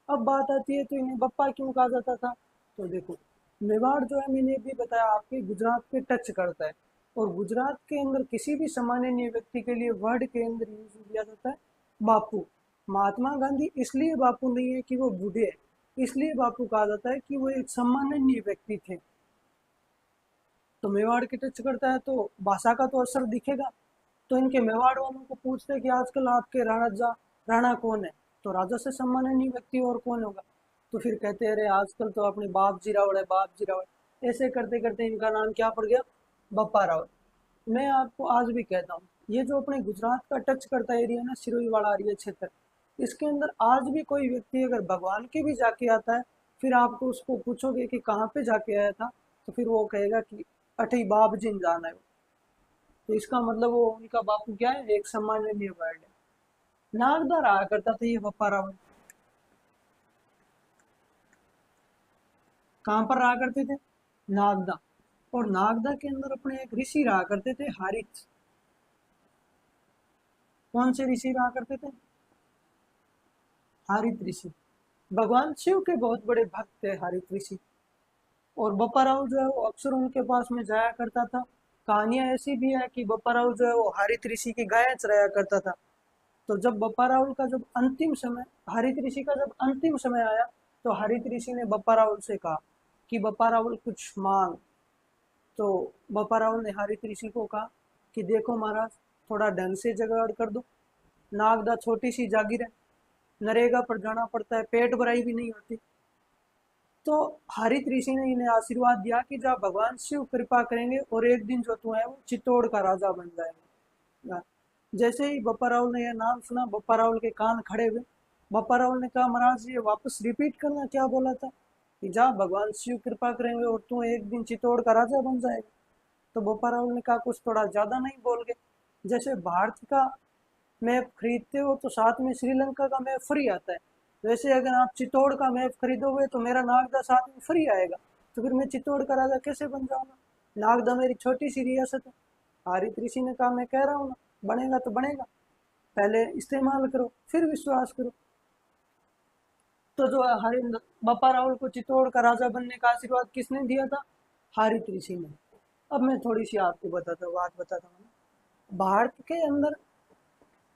अब बात आती है तो इन्हें बप्पा क्यों कहा जाता था। तो देखो, मेवाड़ जो है मैंने भी बताया आपके गुजरात पे टच करता है, और गुजरात के अंदर किसी भी सामान्य व्यक्ति के लिए वर्ड के अंदर यूज किया जाता है बापू। महात्मा गांधी इसलिए बापू नहीं है कि वो बूढ़े हैं, इसलिए बापू कहा जाता है कि वो एक सम्माननीय व्यक्ति थे। तो मेवाड़ के टच करता है तो भाषा का तो असर दिखेगा। तो इनके मेवाड़ वालों को पूछते हैं कि आजकल आपके राणा कौन है, तो राजा से सम्माननीय व्यक्ति और कौन होगा। तो फिर कहते हैं अरे आजकल तो अपने बाप जी रावड़ है, बाप जी रावड़। ऐसे करते करते इनका नाम क्या पड़ गया, बप्पा रावल। मैं आपको आज भी कहता हूँ, ये जो अपने गुजरात का टच करता एरिया ना, सिरोही वाला एरिया क्षेत्र, इसके अंदर आज भी कोई व्यक्ति अगर भगवान के भी जाके आता है, फिर आपको उसको पूछोगे कि कहाँ पे जाके आया था, तो फिर वो कहेगा कि अठई बाप जिन जाना है। तो इसका मतलब वो उनका बापू क्या है, एक सम्माननीय वर्ड है। नागदा रहा करता था ये बप्पा रावल। कहाँ पर रहा करते थे, नागदा। और नागदा के अंदर अपने एक ऋषि रहा करते थे, हारित। कौन से ऋषि रहा करते थे, हारित ऋषि। भगवान शिव के बहुत बड़े भक्त थे हारित ऋषि। और बप्पा राव जो है वो अक्सर उनके पास में जाया करता था। कहानियां ऐसी भी है कि बप्पा राव जो है वो हारित ऋषि की गायें चराया करता था। तो जब बप्पा रावल का जब अंतिम समय, हरित ऋषि का जब अंतिम समय आया, तो हरित ऋषि ने बप्पा रावल से कहा कि बप्पा रावल कुछ मांग। तो बप्पा रावल ने हरित ऋषि को कहा कि देखो महाराज, थोड़ा ढंग से जुगाड़ कर दो। नागदा छोटी सी जागीर है, नरेगा पर जाना पड़ता है, पेट भराई भी नहीं होती। तो हरित ऋषि ने इन्हें आशीर्वाद दिया कि जब भगवान शिव कृपा करेंगे और एक दिन जो तू है वो चित्तौड़ का राजा बन जाएगा। जैसे ही बप्पा रावल ने यह नाम सुना, बप्पा रावल के कान खड़े हुए। बप्पा रावल ने कहा महाराज ये वापस रिपीट करना, क्या बोला था कि जा भगवान शिव कृपा करेंगे और तू एक दिन चित्तौड़ का राजा बन जाएगा। तो बप्पा रावल ने कहा कुछ थोड़ा ज्यादा नहीं बोल गए। जैसे भारत का मैप खरीदते हो तो साथ में श्रीलंका का मैप फ्री आता है, वैसे अगर आप चित्तौड़ का मैप खरीदोगे तो मेरा नागदा साथ में फ्री आएगा। तो फिर मैं चित्तौड़ का राजा कैसे बन जाऊंगा, नागदा मेरी छोटी सी रियासत है। हारित ऋषि ने कहा मैं कह रहा हूँ ना, बनेगा तो बनेगा, पहले इस्तेमाल करो फिर विश्वास करो। तो जो हरिंद्र बप्पा रावल को चित्तौड़ का राजा बनने का आशीर्वाद किसने दिया था, हारित ऋषि ने। अब मैं थोड़ी सी आपको बात बताता हूँ। भारत के अंदर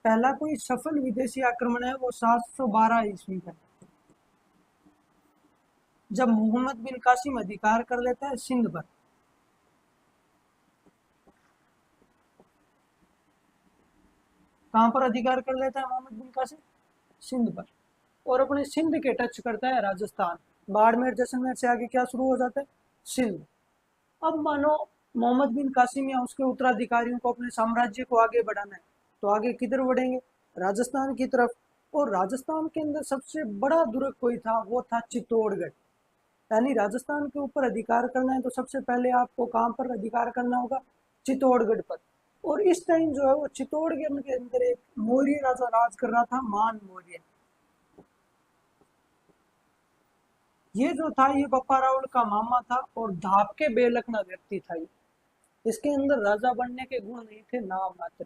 पहला कोई सफल विदेशी आक्रमण है वो 712 ईस्वी का, जब मोहम्मद बिन कासिम अधिकार कर लेता है सिंध पर। कहां पर अधिकार कर लेता है मोहम्मद बिन कासिम, सिंध पर। और अपने सिंध के टच करता है राजस्थान, बाड़मेर जैसलमेर से आगे क्या शुरू हो जाता है, सिंध। अब मानो मोहम्मद बिन कासिम या उसके उत्तराधिकारियों को अपने साम्राज्य को आगे बढ़ाना है, तो आगे किधर बढ़ेंगे, राजस्थान की तरफ। और राजस्थान के अंदर सबसे बड़ा दुर्ग कोई था, वो था चित्तौड़गढ़। यानी राजस्थान के ऊपर अधिकार करना है तो सबसे पहले आपको कहाँ पर अधिकार करना होगा, चित्तौड़गढ़ पर। और इस टाइम जो है वो चित्तौड़गढ़ के अंदर एक मौर्य राजा राज कर रहा था, मान मौर्य। ये जो था ये बप्पा रावल का मामा था और धाप के बेलखना व्यक्ति था ये। इसके अंदर राजा बनने के गुण नहीं थे, नाम मात्र।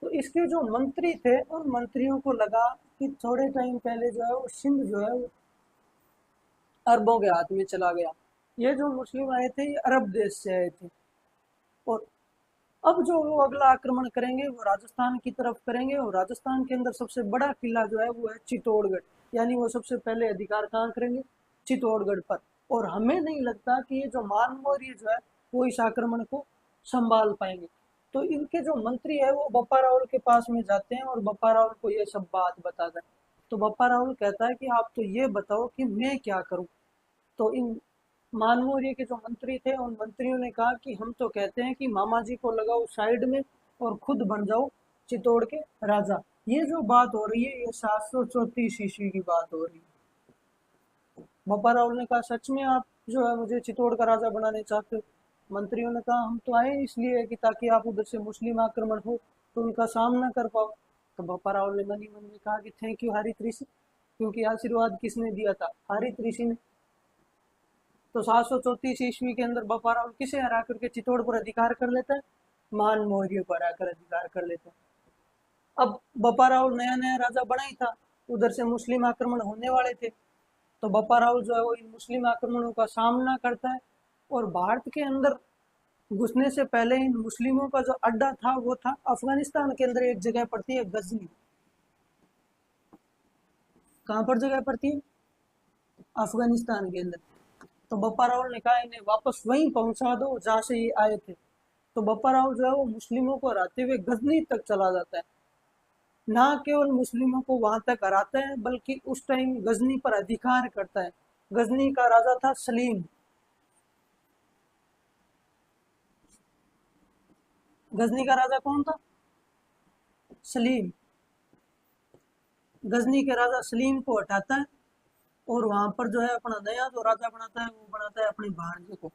तो इसके जो मंत्री थे उन मंत्रियों को लगा कि थोड़े टाइम पहले जो है वो सिंध जो है वो अरबों के हाथ में चला गया। ये जो मुस्लिम आए थे ये अरब देश से आए थे। और अब जो वो अगला आक्रमण करेंगे वो राजस्थान की तरफ करेंगे। और राजस्थान के अंदर सबसे बड़ा किला जो है वो है चित्तौड़गढ़। यानी वो सबसे पहले अधिकार कहाँ करेंगे, चित्तौड़गढ़ पर। और हमें नहीं लगता कि ये जो मान मौर्य जो है वो इस आक्रमण को संभाल पाएंगे। तो इनके जो मंत्री है वो बप्पा रावल के पास में जाते हैं और बप्पा रावल को ये सब बात बताता है। तो बप्पा रावल कहता है कि आप तो ये बताओ कि मैं क्या करूं। तो इन मानमौर्य के जो मंत्री थे उन मंत्रियों ने कहा कि हम तो कहते हैं कि मामा जी को लगाओ साइड में और खुद बन जाओ चित्तौड़ के राजा। ये जो बात हो रही है ये 734 ईस्वी की बात हो रही है। बप्पा रावल ने कहा सच में आप जो है मुझे चित्तौड़ का राजा बनाने चाहते हो। मंत्रियों ने कहा हम तो आए इसलिए कि ताकि आप उधर से मुस्लिम आक्रमण हो तो उनका सामना कर पाओ। तो बप्पा रावल ने मन ही मन में कहा कि थैंक यू हरित ऋषि, क्योंकि आशीर्वाद किसने दिया था, हरित ऋषि ने। तो 734 ईस्वी के अंदर बप्पा रावल किसे हरा करके चित्तौड़ पर अधिकार कर लेता है, मान मौर्य पर आकर अधिकार कर लेता है। अब बप्पा रावल नया नया राजा बना ही था, उधर से मुस्लिम आक्रमण होने वाले थे। तो बप्पा रावल जो है वो इन मुस्लिम आक्रमणों का सामना करता है। और भारत के अंदर घुसने से पहले इन मुस्लिमों का जो अड्डा था वो था अफगानिस्तान के अंदर एक जगह पड़ती है गजनी। कहाँ पर जगह पड़ती है? अफगानिस्तान के अंदर। तो बप्पा रावल ने कहा इन्हें वापस वहीं पहुंचा दो जहां से ये आए थे। तो बप्पा रावल जो है वो मुस्लिमों को हराते हुए गजनी तक चला जाता है। ना केवल मुस्लिमों को वहां तक हराता है बल्कि उस टाइम गजनी पर अधिकार करता है। गजनी का राजा था सलीम। गजनी का राजा कौन था? सलीम। गजनी के राजा सलीम को हटाता है और वहां पर जो है अपना नया जो राजा बनाता है वो बनाता है अपनी भांजे को।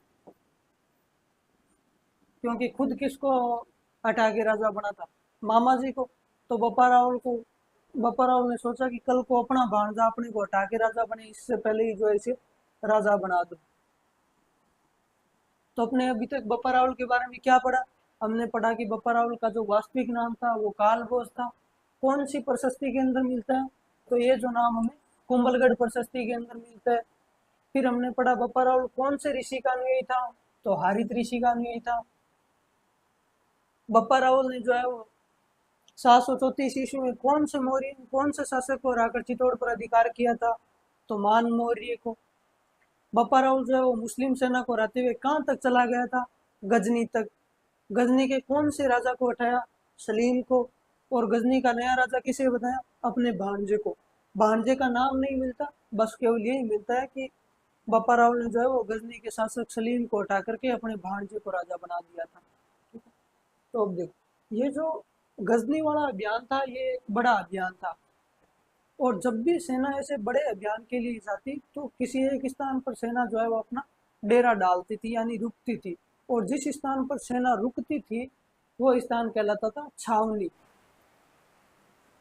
क्योंकि खुद किसको हटा के राजा बना था? मामा जी को। तो बप्पा रावल ने सोचा कि कल को अपना भांजा अपने को हटा के राजा बने, इससे पहले ही जो है इसे राजा बना दो। तो अपने अभी तक बप्पा रावल के बारे में क्या पढ़ा? हमने पढ़ा कि बप्पा रावल का जो वास्तविक नाम था वो काल बोस था। कौन सी प्रशस्ति के अंदर मिलता है? तो ये जो नाम हमें कुंभलगढ़ प्रशस्ति के अंदर मिलता है। फिर हमने पढ़ा बप्पा रावल कौन से ऋषि का अनुयायी था? तो हारित ऋषि का अनुयायी था। बप्पा रावल ने जो है वो 734 ईस्वी में कौन से शासक को हराकर चित्तौड़ पर अधिकार किया था? तो मान मौर्य को। बप्पा रावल जो है वो मुस्लिम सेना को हराते हुए कहाँ तक चला गया था? गजनी तक। गजनी के कौन से राजा को हटाया? सलीम को। और गजनी का नया राजा किसे बताया? अपने भांजे को। भांजे का नाम नहीं मिलता, बस केवल यही मिलता है कि बप्पा रावल ने जो है वो गजनी के शासक सलीम को हटा करके अपने भांजे को राजा बना दिया था। ठीक है। तो अब देखो, ये जो गजनी वाला अभियान था ये एक बड़ा अभियान था। और जब भी सेना ऐसे बड़े अभियान के लिए जाती तो किसी एक स्थान पर सेना जो है वो अपना डेरा डालती थी, यानी रुकती थी। और जिस स्थान पर सेना रुकती थी वो स्थान कहलाता था छावनी।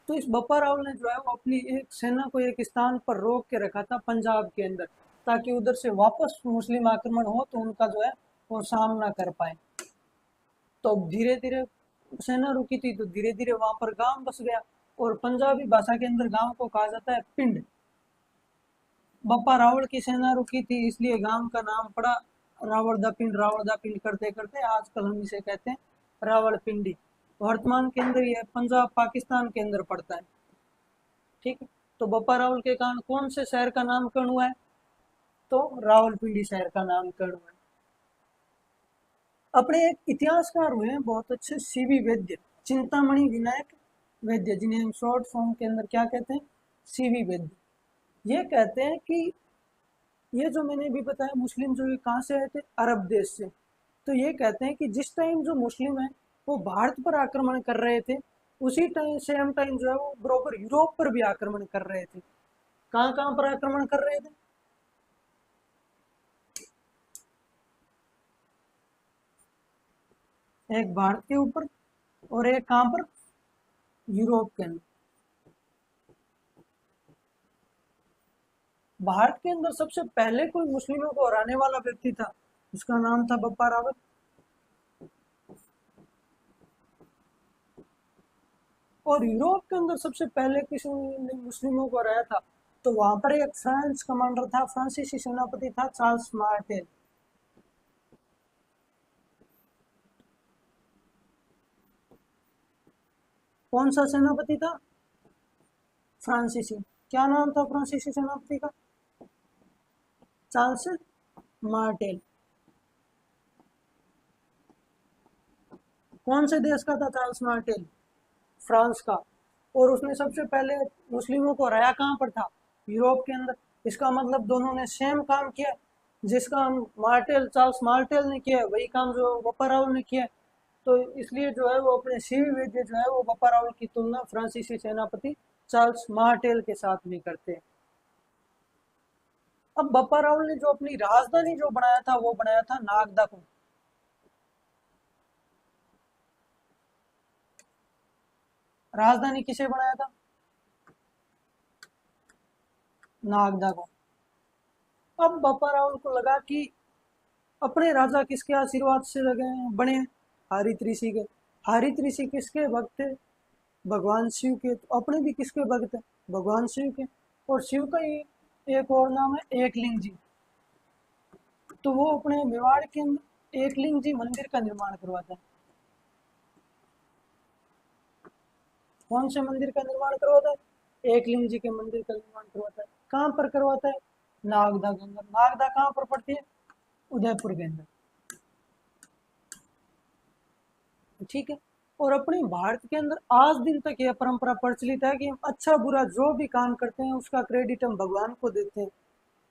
तो इस बप्पा रावल ने जो है वो अपनी एक सेना को एक स्थान पर रोक के रखा था पंजाब के अंदर, ताकि उधर से वापस मुस्लिम आक्रमण हो तो उनका जो है वो सामना कर पाए। तो धीरे धीरे सेना रुकी थी तो धीरे धीरे वहां पर गांव बस गया। और पंजाबी भाषा के अंदर गांव को कहा जाता है पिंड। बप्पा रावल की सेना रुकी थी इसलिए गांव का नाम पड़ा रावल दा पिंड। रावल दा पिंड करते करते आजकल हम इसे कहते हैं रावलपिंडी। वर्तमान के अंदर यह पंजाब पाकिस्तान के अंदर पड़ता है। ठीक है। तो बप्पा रावल के कारण कौन से शहर का नामकरण हुआ है? तो रावलपिंडी शहर का नामकरण हुआ है। अपने एक इतिहासकार हुए हैं बहुत अच्छे, सीवी वैद्य, चिंतामणि विनायक वैद्य, जिन्हें हम शॉर्ट फॉर्म के अंदर क्या कहते हैं? सीवी वैद्य। ये कहते हैं कि ये जो मैंने भी बताया मुस्लिम जो ये कहाँ से आए थे? अरब देश से। तो ये कहते हैं कि जिस टाइम जो मुस्लिम है वो भारत पर आक्रमण कर रहे थे, उसी टाइम सेम टाइम जो है वो बरोबर यूरोप पर भी आक्रमण कर रहे थे। कहाँ कहाँ पर आक्रमण कर रहे थे? एक भारत के ऊपर और एक कहाँ पर? यूरोप के अंदर। भारत के अंदर सबसे पहले कोई मुस्लिमों को हराने वाला व्यक्ति था, उसका नाम था बप्पा रावत। और यूरोप के अंदर सबसे पहले किसी ने मुस्लिमों को हराया था तो वहां पर एक फ्रांस कमांडर था, फ्रांसीसी सेनापति था चार्ल्स मार्टेल। कौन सा सेनापति था? फ्रांसीसी। क्या नाम था फ्रांसीसी सेनापति का? Charles Martel. कौन से देश का था चार्ल्स मार्टेल? फ्रांस का। और उसने सबसे पहले मुस्लिमों को हराया कहाँ पर था? यूरोप के अंदर। इसका मतलब दोनों ने सेम काम किया। जिसका मार्टेल चार्ल्स मार्टेल ने किया वही काम जो बप्पा रावल ने किया। तो इसलिए जो है वो अपने सीवी वैद्य जो है वो बप्पा रावल की तुलना फ्रांसीसी सेनापति चार्ल्स मार्टेल के साथ भी करते हैं। अब बप्पा रावल ने जो अपनी राजधानी जो बनाया था वो बनाया था नागदा को। राजधानी किसे बनाया था? नागदा को। अब बप्पा रावल को लगा कि अपने राजा किसके आशीर्वाद से लगे बने? हारित ऋषि के। हारित ऋषि किसके भक्त थे? भगवान शिव के। तो अपने भी किसके भक्त हैं? भगवान शिव के। और शिव का ही एक और नाम है एकलिंग जी। तो वो अपने मेवाड़ के अंदर एकलिंग जी मंदिर का निर्माण करवाता है। कौन से मंदिर का निर्माण करवाता है? एकलिंग जी के मंदिर का निर्माण करवाता है। कहाँ पर करवाता है? नागदा के अंदर। नागदा कहाँ पर पड़ती है? उदयपुर के अंदर। ठीक है। और अपने भारत के अंदर आज दिन तक यह परंपरा प्रचलित है कि हम अच्छा बुरा जो भी काम करते हैं उसका क्रेडिट हम भगवान को देते हैं।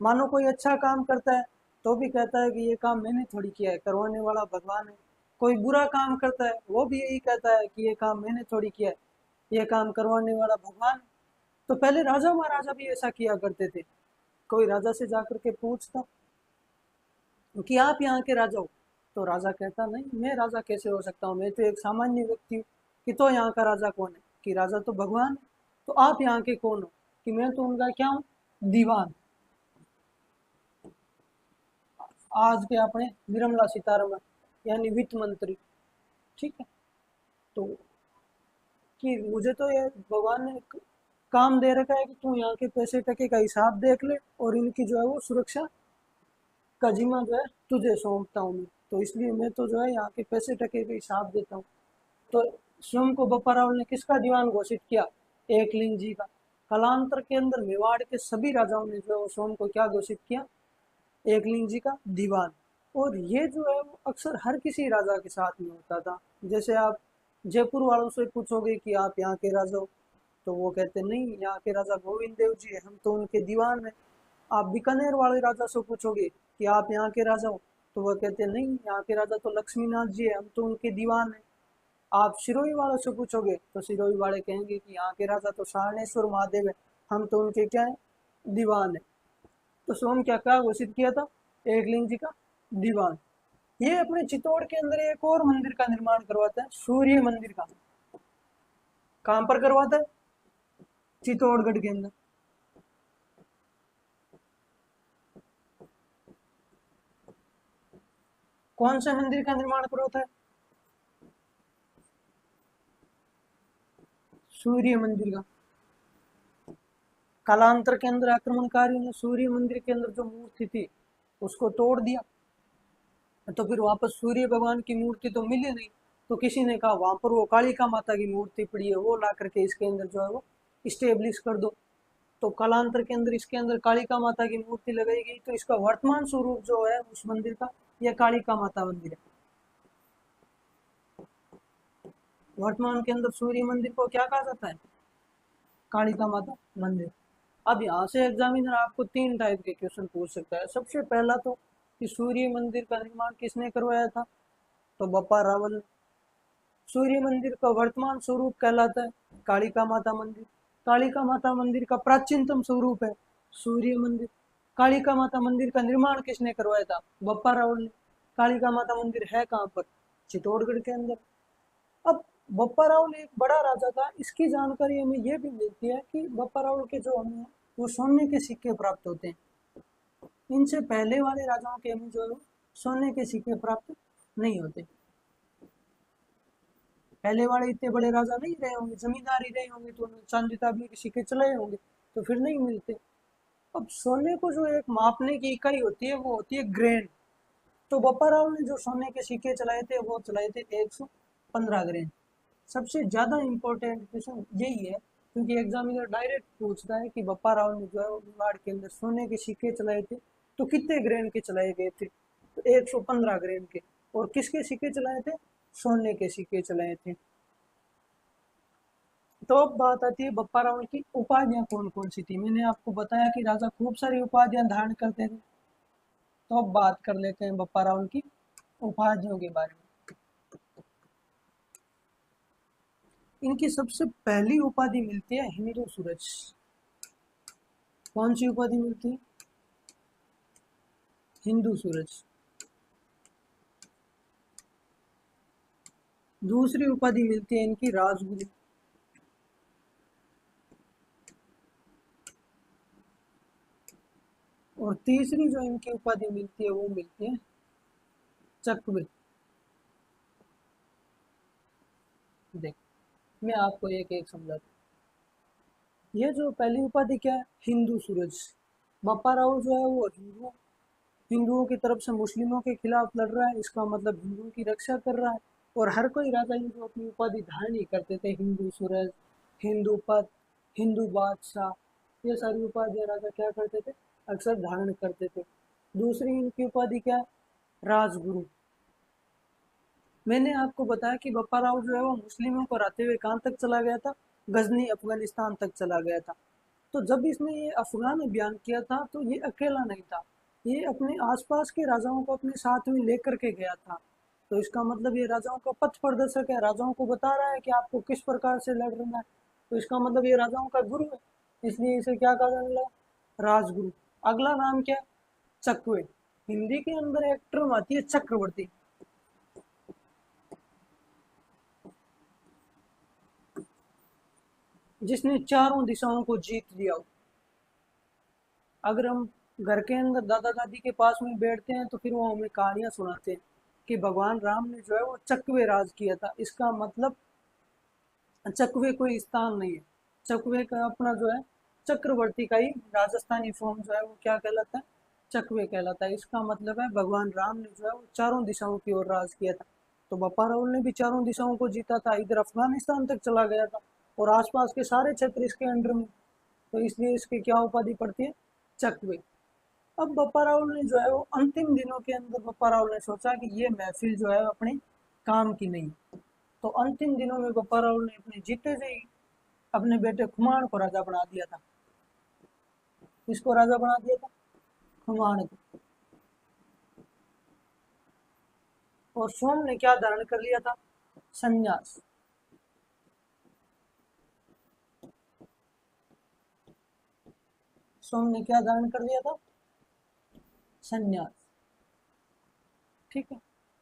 मानो कोई अच्छा काम करता है तो भी कहता है कि ये काम मैंने थोड़ी किया है, करवाने वाला भगवान है। कोई बुरा काम करता है वो भी यही कहता है कि ये काम मैंने थोड़ी किया है, ये काम करवाने वाला भगवान है। तो पहले राजा महाराजा भी ऐसा किया करते थे। कोई राजा से जाकर के पूछता कि आप यहाँ के राजा हो, तो राजा कहता नहीं, मैं राजा कैसे हो सकता हूँ, मैं तो एक सामान्य व्यक्ति हूँ। कि तो यहाँ का राजा कौन है? कि राजा तो भगवान है। तो आप यहाँ के कौन हो? कि मैं तो उनका क्या हूँ? दीवान। आज के अपने निर्मला सीतारमण यानी वित्त मंत्री। ठीक है। तो कि मुझे तो ये भगवान ने एक काम दे रखा है कि तू यहाँ के पैसे टके का हिसाब देख ले और इनकी जो है वो सुरक्षा का जिम्मा जो है तुझे सौंपता हूँ मैं। तो इसलिए मैं तो जो है यहाँ के पैसे टके का हिसाब देता हूँ। तो स्वयं को बप्पा रावल ने किसका दीवान घोषित किया? एकलिंग जी का। कालांतर के अंदर मेवाड़ के सभी राजाओं ने जो है वो स्वयं को क्या घोषित किया? एकलिंग जी का दीवान। और ये जो है वो अक्सर हर किसी राजा के साथ में होता था। जैसे आप जयपुर वालों से पूछोगे कि आप यहाँ के राजा हो, तो वो कहते नहीं, यहाँ के राजा गोविंद देव जी है, हम तो उनके दीवान हैं। आप बीकानेर वाले राजा से पूछोगे कि आप यहाँ के राजा हो, तो वह कहते नहीं, यहाँ के राजा तो लक्ष्मीनाथ जी है, हम तो उनके दीवान हैं। आप सिरोही वालों से पूछोगे तो सिरोही वाले कहेंगे कि यहाँ के राजा तो सारनेश्वर महादेव है, हम तो उनके क्या है? दीवान है। तो सोम क्या क्या घोषित किया था? एकलिंग जी का दीवान। ये अपने चित्तौड़ के अंदर एक और मंदिर का निर्माण करवाता है, सूर्य मंदिर का। कहां पर करवाता है? चित्तौड़गढ़ के अंदर। कौन से मंदिर का निर्माण करवाता है? सूर्य मंदिर का। कालांतर के अंदर आक्रमणकारियों ने सूर्य मंदिर के अंदर जो मूर्ति थी उसको तोड़ दिया। तो फिर वापस सूर्य भगवान की मूर्ति तो मिली नहीं। तो किसी ने कहा वहां पर वो कालिका माता की मूर्ति पड़ी है, वो ला करके इसके अंदर जो है वो इस्टेब्लिश कर दो। तो कालांतर के अंदर इसके अंदर कालिका माता की मूर्ति लगाई गई। तो इसका वर्तमान स्वरूप जो है उस मंदिर का, यह कालिका माता मंदिर है। वर्तमान के अंदर सूर्य मंदिर को क्या कहा जाता है? कालिका माता मंदिर। अब यहाँ से एग्जामिनर आपको तीन टाइप के क्वेश्चन पूछ सकता है। सबसे पहला तो कि सूर्य मंदिर का निर्माण किसने करवाया था? तो बप्पा रावल ने। सूर्य मंदिर का वर्तमान स्वरूप कहलाता है कालिका माता मंदिर। कालिका माता मंदिर का प्राचीनतम स्वरूप है सूर्य मंदिर। कालिका माता मंदिर का निर्माण किसने करवाया था? बप्पा रावल ने। कालिका माता मंदिर है कहाँ पर? चित्तौड़गढ़ के अंदर। अब बप्पा रावल एक बड़ा राजा था, इसकी जानकारी हमें यह भी मिलती है कि बप्पा रावल के जो हमें वो सोने के सिक्के प्राप्त होते हैं। इनसे पहले वाले राजाओं के हमें जो है सोने के सिक्के प्राप्त नहीं होते। पहले वाले इतने बड़े राजा नहीं रहे होंगे, जमींदार ही रहे होंगे, तो उन्होंने चांदी तांबे के सिक्के चलाए होंगे, तो फिर नहीं मिलते। अब सोने को जो एक मापने की इकाई होती है वो होती है ग्रेन। तो बप्पा राव ने जो सोने के सिक्के चलाए थे वो चलाए थे 115 ग्रेन। सबसे ज्यादा इम्पोर्टेंट क्वेश्चन यही है, क्योंकि एग्जामिनर डायरेक्ट पूछता है कि बप्पा राव ने जो है वो मेवाड़ के अंदर सोने के सिक्के चलाए थे, तो कितने ग्रेन के चलाए गए थे? तो 115 ग्रेन के। और किसके सिक्के चलाए थे? सोने के सिक्के चलाए थे। तो अब बात आती है बप्पा रावल की उपाधियां कौन कौन सी थी। मैंने आपको बताया कि राजा खूब सारी उपाधियां धारण करते थे। तो अब बात कर लेते हैं बप्पा रावल की उपाधियों के बारे में। इनकी सबसे पहली उपाधि मिलती है हिंदू सूरज। कौन सी उपाधि मिलती है? हिंदू सूरज। दूसरी उपाधि मिलती है इनकी राजगुरु। और तीसरी जो इनकी उपाधि मिलती है वो मिलती है चक्रवर्ती। देख, मैं आपको एक एक समझाता हूँ। ये जो पहली उपाधि क्या है? हिंदू सूरज। बप्पा राव जो है वो हिंदुओं की तरफ से मुस्लिमों के खिलाफ लड़ रहा है, इसका मतलब हिंदुओं की रक्षा कर रहा है। और हर कोई राजा ये जो अपनी उपाधि धारण ही करते थे, हिंदू सूरज, हिंदू पद, हिंदू बादशाह, ये सारी उपाधियां राजा क्या करते थे, अक्सर धारण करते थे। दूसरी इनकी उपाधि क्या है, राजगुरु। मैंने आपको बताया कि बप्पा राव जो है वो मुस्लिमों को हराते हुए कहाँ तक चला गया था, गजनी अफगानिस्तान तक चला गया था। तो जब इसने ये अफगान अभियान किया था तो ये अकेला नहीं था, ये अपने आसपास के राजाओं को अपने साथ में लेकर के गया था। तो इसका मतलब ये राजाओं का पथ प्रदर्शक है, राजाओं को बता रहा है कि आपको किस प्रकार से लड़ना है। तो इसका मतलब ये राजाओं का गुरु है, इसलिए इसे क्या कहा जाने लगा, राजगुरु। अगला नाम क्या, चकवे। हिंदी के अंदर एक टर्म आती है चक्रवर्ती, जिसने चारों दिशाओं को जीत लिया हो। अगर हम घर के अंदर दादा दादी के पास में बैठते हैं तो फिर वो हमें कहानियां सुनाते हैं कि भगवान राम ने जो है वो चकवे राज किया था। इसका मतलब चकवे कोई स्थान नहीं है, चकवे का अपना जो है चक्रवर्ती का ही राजस्थानी फॉर्म जो है वो क्या कहलाता है, चकवे कहलाता है। इसका मतलब है भगवान राम ने जो है वो चारों दिशाओं की ओर राज किया था। तो बप्पा राहुल ने भी चारों दिशाओं को जीता था, इधर अफगानिस्तान तक चला गया था और आसपास के सारे क्षेत्र इसके अंडर में। तो इसलिए इसकी क्या उपाधि पड़ती है, चकवे। अब बप्पा राहुल ने जो है वो अंतिम दिनों के अंदर बप्पा राहुल ने सोचा कि ये महफिल जो है अपने काम की नहीं। तो अंतिम दिनों में बप्पा राहुल ने अपने जीते से ही अपने बेटे खुमान को राजा बना दिया था। किसको राजा बना दिया था, खुमान को। और सोम ने क्या धारण कर लिया था, संन्यास। सोम ने क्या धारण कर लिया था, संन्यास। ठीक है,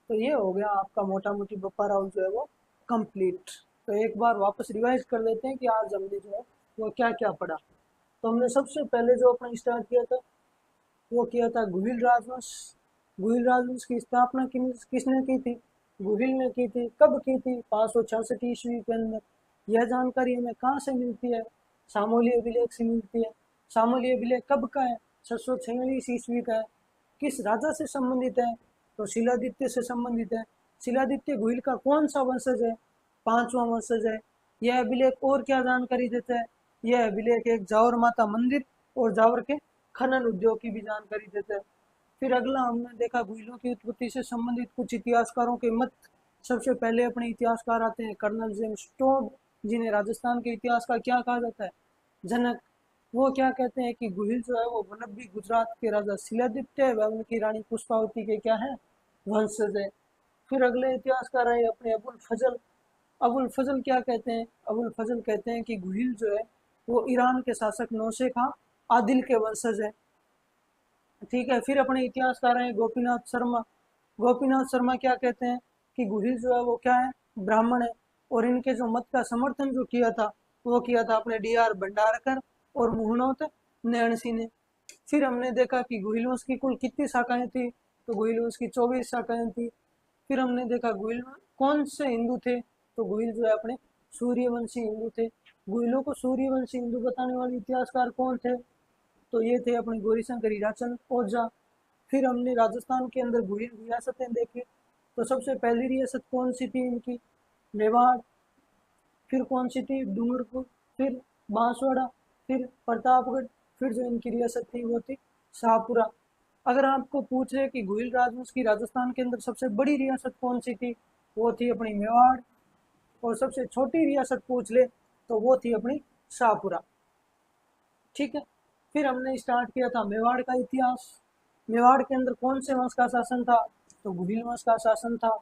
तो ये हो गया आपका मोटा मोटी बप्पा राहुल जो है वो कंप्लीट। तो एक बार वापस रिवाइज कर लेते हैं कि आज हमने जो है वो क्या क्या पढ़ा। तो हमने सबसे पहले जो अपना स्टार्ट किया था वो किया था गुहिल राजवंश। गुहिल राजवंश की स्थापना किसने की थी, गुहिल ने की थी। कब की थी, 566 ईस्वी के अंदर। यह जानकारी हमें कहाँ से मिलती है, सामोली अभिलेख से मिलती है। सामोली अभिलेख कब का है, 646 ईस्वी का है। किस राजा से संबंधित है, तो शिलादित्य से संबंधित है। शिलादित्य गुहिल का कौन सा वंशज है, पांचवा वंशज है। यह अभिलेख और क्या जानकारी देता है, यह अभिलेख एक जावर माता मंदिर और जावर के खनन उद्योग की भी जानकारी देता है। फिर अगला हमने देखा गुहिलों की उत्पत्ति से संबंधित कुछ इतिहासकारों के मत। सबसे पहले अपने इतिहासकार आते हैं कर्नल जेम्स टोड, जिन्हें राजस्थान के इतिहास का क्या कहा जाता है, जनक। वो क्या कहते हैं कि गुहिल जो है वो वनब्बी गुजरात के राजा शिलादित्य व उनकी रानी पुष्पावती के क्या है, वंशज है। फिर अगले इतिहासकार आए अपने अबुल फजल। अबुल फजल क्या कहते हैं, अबुल फजल कहते हैं कि गुहिल जो है वो ईरान के शासक नौशे खां आदिल के वंशज है। ठीक है, फिर अपने इतिहासकार हैं गोपीनाथ शर्मा। गोपीनाथ शर्मा क्या कहते हैं कि गुहिल जो है वो क्या है, ब्राह्मण है। और इनके जो मत का समर्थन जो किया था वो किया था अपने डी आर भंडारकर और मुहनोत नैणसी ने। फिर हमने देखा कि गुहिल वंश की कुल कितनी शाखाएं थी, तो गुहिल वंश की 24 शाखाएं थी। फिर हमने देखा गुहिल कौन से हिंदू थे, तो गुहिल जो है अपने सूर्यवंशी हिंदू थे। गुहिलों को सूर्यवंशी हिंदू बताने वाले इतिहासकार कौन थे, तो ये थे अपने गौरीशंकर हीराचंद ओझा। फिर हमने राजस्थान के अंदर रियासतें देखी। तो सबसे पहली रियासत कौन सी थी इनकी, मेवाड़। फिर कौन सी थी, डूंगरपुर। फिर बांसवाड़ा। फिर प्रतापगढ़। फिर जो इनकी रियासत थी वो थी शाहपुरा। अगर आपको पूछे कि गुहिल राजवंश की राजस्थान के अंदर सबसे बड़ी रियासत कौन सी थी, वो थी अपनी मेवाड़। और सबसे छोटी रियासत पूछ ले तो वो थी अपनी शाहपुरा। ठीक है, फिर हमने स्टार्ट किया था मेवाड़ का इतिहास। मेवाड़ के अंदर कौन से वंश का शासन था, तो गुहिल वंश का शासन था।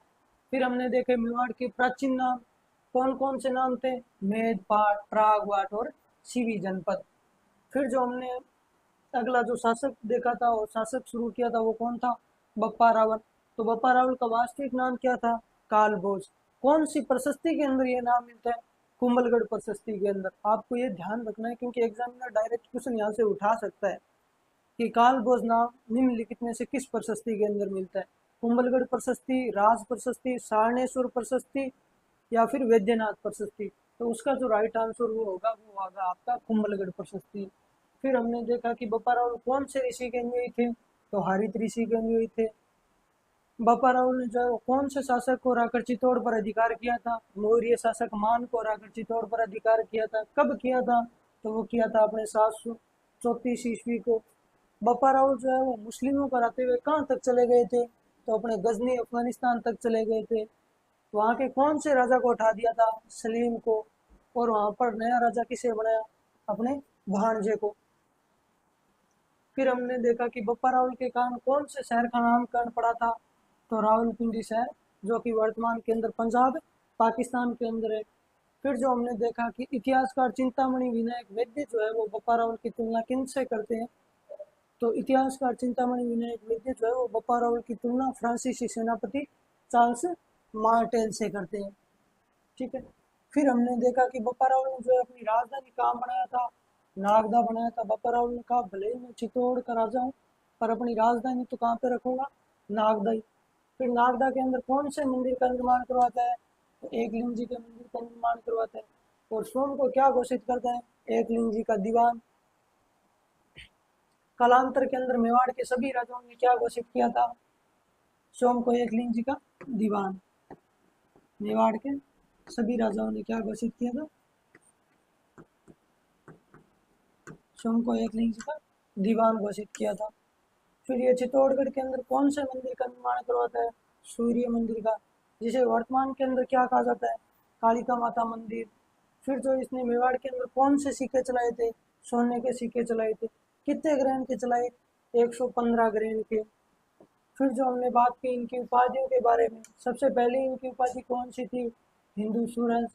फिर हमने देखे मेवाड़ के प्राचीन नाम, कौन कौन से नाम थे, मेदपाट, प्रागवाट और सीवी जनपद। फिर जो हमने अगला जो शासक देखा था और शासक शुरू किया था वो कौन था, बप्पा रावल। तो बप्पा रावल का वास्तविक नाम क्या था, कालभोज। कौन सी प्रशस्ति के अंदर ये नाम मिलता है, कुंभलगढ़ प्रशस्ति के अंदर। आपको ये ध्यान रखना है क्योंकि एग्जामिनर डायरेक्ट क्वेश्चन यहाँ से उठा सकता है कि कालभोज नाम निम्नलिखित में से किस प्रशस्ति के अंदर मिलता है, कुंभलगढ़ प्रशस्ति, राज प्रशस्ति, सारणेश्वर प्रशस्ति या फिर वैद्यनाथ प्रशस्ति। तो उसका जो राइट आंसर वो होगा वो होगा आपका कुंभलगढ़ प्रशस्ति। फिर हमने देखा कि बप्पा रावल कौन से ऋषि के अनुयायी थे, तो हरित ऋषि के अनुयायी थे। बप्पा रावल ने जो है कौन से शासक को हराकर चित्तौड़ पर अधिकार किया था, मौर्य शासक मान को हराकर चित्तौड़ पर अधिकार किया था। कब किया था, तो वो किया था अपने 734 ईस्वी को। बप्पा राउल जो है वो मुस्लिमों को हराते हुए कहाँ तक चले गए थे, तो अपने गजनी अफगानिस्तान तक चले गए थे। वहाँ के कौन से राजा को उठा दिया था, सलीम को, और वहाँ पर नया राजा किसे बनाया, अपने भांजे को। फिर हमने देखा कि बप्पा रावल के कारण कौन से शहर का नामकरण पड़ा था, तो रावलपिंडी शहर, जो कि वर्तमान के अंदर पंजाब पाकिस्तान के अंदर है। फिर जो हमने देखा कि इतिहासकार चिंतामणि विनायक वैद्य जो है वो बप्पा रावल की तुलना किन से करते हैं, तो इतिहासकार चिंतामणि विनायक वैद्य जो है वो बप्पा रावल की तुलना फ्रांसीसी सेनापति चार्ल्स मार्टेल से करते हैं। ठीक है। फिर हमने देखा कि बप्पा रावल ने जो है अपनी राजधानी कहाँ बनाया था, नागदा बनाया था। बप्पा रावल ने कहा भले ही मैं चित्तौड़ का राजा हूँ, पर अपनी राजधानी तो कहाँ पे रखूंगा, नागदा ही। फिर नागदा के अंदर कौन से मंदिर का निर्माण करवाता है, तो एकलिंग जी के मंदिर का निर्माण करवाता है। और स्वयं को क्या घोषित करता है, एकलिंग जी का दीवान। कालांतर के अंदर मेवाड़ के सभी राजाओं ने क्या घोषित किया था, स्वयं को एकलिंग जी का दीवान। मेवाड़ के सभी राजाओं ने क्या घोषित किया था, स्वयं को एकलिंग जी का दीवान घोषित किया था। फिर ये चित्तौड़गढ़ के अंदर कौन से मंदिर का निर्माण करवाता है, सूर्य मंदिर का, जिसे वर्तमान के अंदर क्या कहा जाता है, कालिका माता मंदिर। फिर जो इसने मेवाड़ के अंदर कौन से सिक्के चलाए थे, सोने के सिक्के चलाए थे। कितने ग्रहण के चलाए, 115 ग्रहण के। फिर जो हमने बात की इनकी उपाधियों के बारे में, सबसे पहले इनकी उपाधि कौन सी थी, हिंदू सूरज,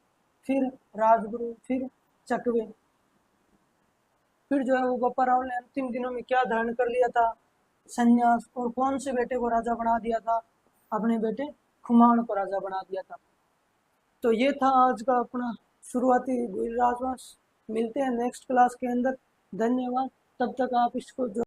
फिर राजगुरु, फिर चकवे। फिर जो है वो बप्पा राव ने अंतिम दिनों में क्या धारण कर लिया था, संन्यास। और कौन से बेटे को राजा बना दिया था, अपने बेटे खुमान को राजा बना दिया था। तो ये था आज का अपना शुरुआती भूल राजवंश। मिलते हैं नेक्स्ट क्लास के अंदर। धन्यवाद। तब तक आप इसको जो